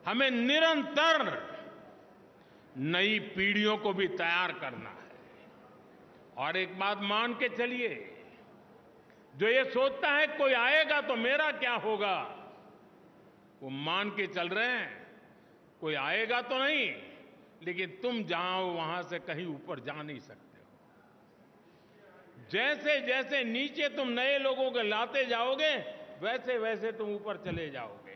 हमें निरंतर नई पीढ़ियों को भी तैयार करना है। और एक बात मान के चलिए, जो ये सोचता है कोई आएगा तो मेरा क्या होगा, वो मान के चल रहे हैं कोई आएगा तो नहीं, लेकिन तुम जाओ वहां से कहीं ऊपर जा नहीं सकते हो। जैसे जैसे नीचे तुम नए लोगों को लाते जाओगे वैसे वैसे तुम ऊपर चले जाओगे।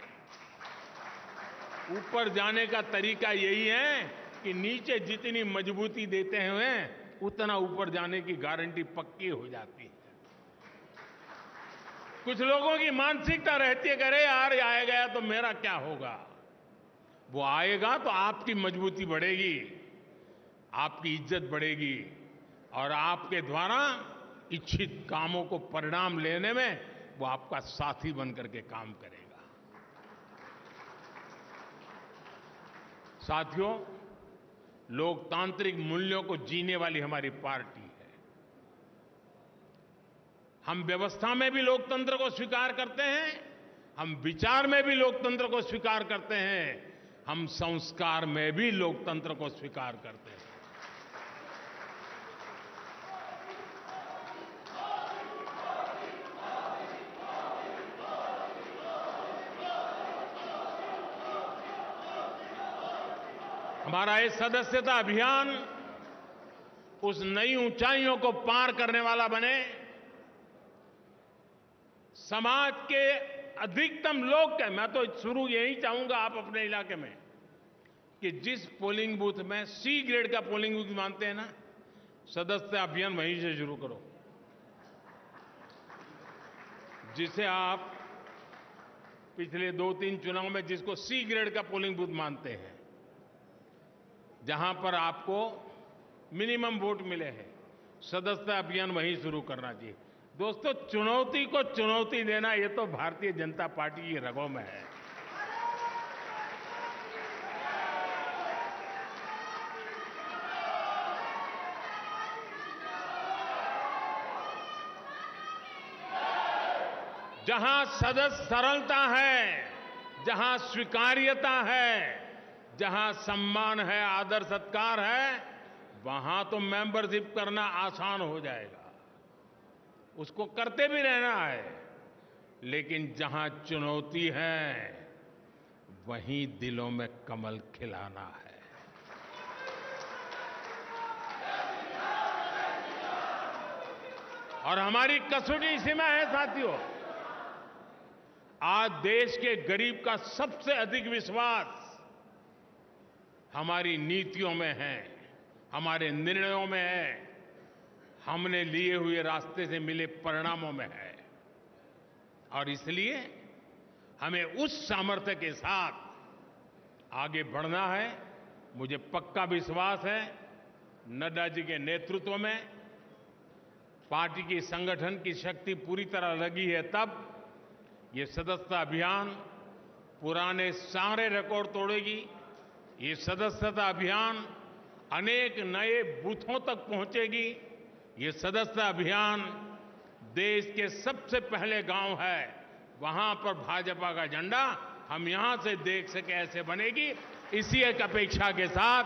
ऊपर जाने का तरीका यही है कि नीचे जितनी मजबूती देते हुए उतना ऊपर जाने की गारंटी पक्की हो जाती है। कुछ लोगों की मानसिकता रहती है कि अरे यार आया गया तो मेरा क्या होगा। वो आएगा तो आपकी मजबूती बढ़ेगी, आपकी इज्जत बढ़ेगी और आपके द्वारा इच्छित कामों को परिणाम लेने में वो आपका साथी बनकर के काम करेगा। साथियों, लोकतांत्रिक मूल्यों को जीने वाली हमारी पार्टी है। हम व्यवस्था में भी लोकतंत्र को स्वीकार करते हैं, हम विचार में भी लोकतंत्र को स्वीकार करते हैं, हम संस्कार में भी लोकतंत्र को स्वीकार करते हैं। हमारा ये सदस्यता अभियान उस नई ऊंचाइयों को पार करने वाला बने, समाज के अधिकतम लोग के, मैं तो शुरू यही चाहूंगा आप अपने इलाके में कि जिस पोलिंग बूथ में सी ग्रेड का पोलिंग बूथ मानते हैं ना, सदस्यता अभियान वहीं से शुरू करो। जिसे आप पिछले 2-3 चुनाव में जिसको सी ग्रेड का पोलिंग बूथ मानते हैं, जहां पर आपको मिनिमम वोट मिले हैं, सदस्यता अभियान वहीं शुरू करना चाहिए। दोस्तों, चुनौती को चुनौती देना ये तो भारतीय जनता पार्टी की रगों में है। जहां सदस्य सरलता है, जहां स्वीकार्यता है, जहां सम्मान है, आदर सत्कार है, वहां तो मेंबरशिप करना आसान हो जाएगा, उसको करते भी रहना है। लेकिन जहां चुनौती है, वहीं दिलों में कमल खिलाना है। और हमारी कसौटी इसी में है साथियों। आज देश के गरीब का सबसे अधिक विश्वास हमारी नीतियों में है, हमारे निर्णयों में है, हमने लिए हुए रास्ते से मिले परिणामों में है। और इसलिए हमें उस सामर्थ्य के साथ आगे बढ़ना है। मुझे पक्का विश्वास है नड्डा जी के नेतृत्व में पार्टी की संगठन की शक्ति पूरी तरह लगी है, तब ये सदस्यता अभियान पुराने सारे रिकॉर्ड तोड़ेगी। ये सदस्यता अभियान अनेक नए बूथों तक पहुंचेगी। ये सदस्यता अभियान देश के सबसे पहले गांव है, वहां पर भाजपा का झंडा हम यहां से देख सके ऐसे बनेगी। इसी एक अपेक्षा के साथ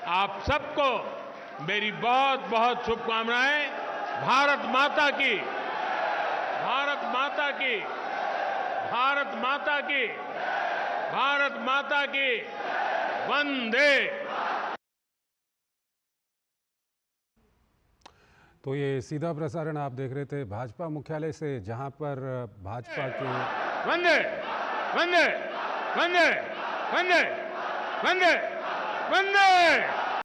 आप सबको मेरी बहुत बहुत शुभकामनाएं। भारत माता की, भारत माता की, भारत माता की, भारत माता की, वंदे। तो ये सीधा प्रसारण आप देख रहे थे भाजपा मुख्यालय से, जहां पर भाजपा के वंदे वंदे वंदे वंदे वंदे वंदे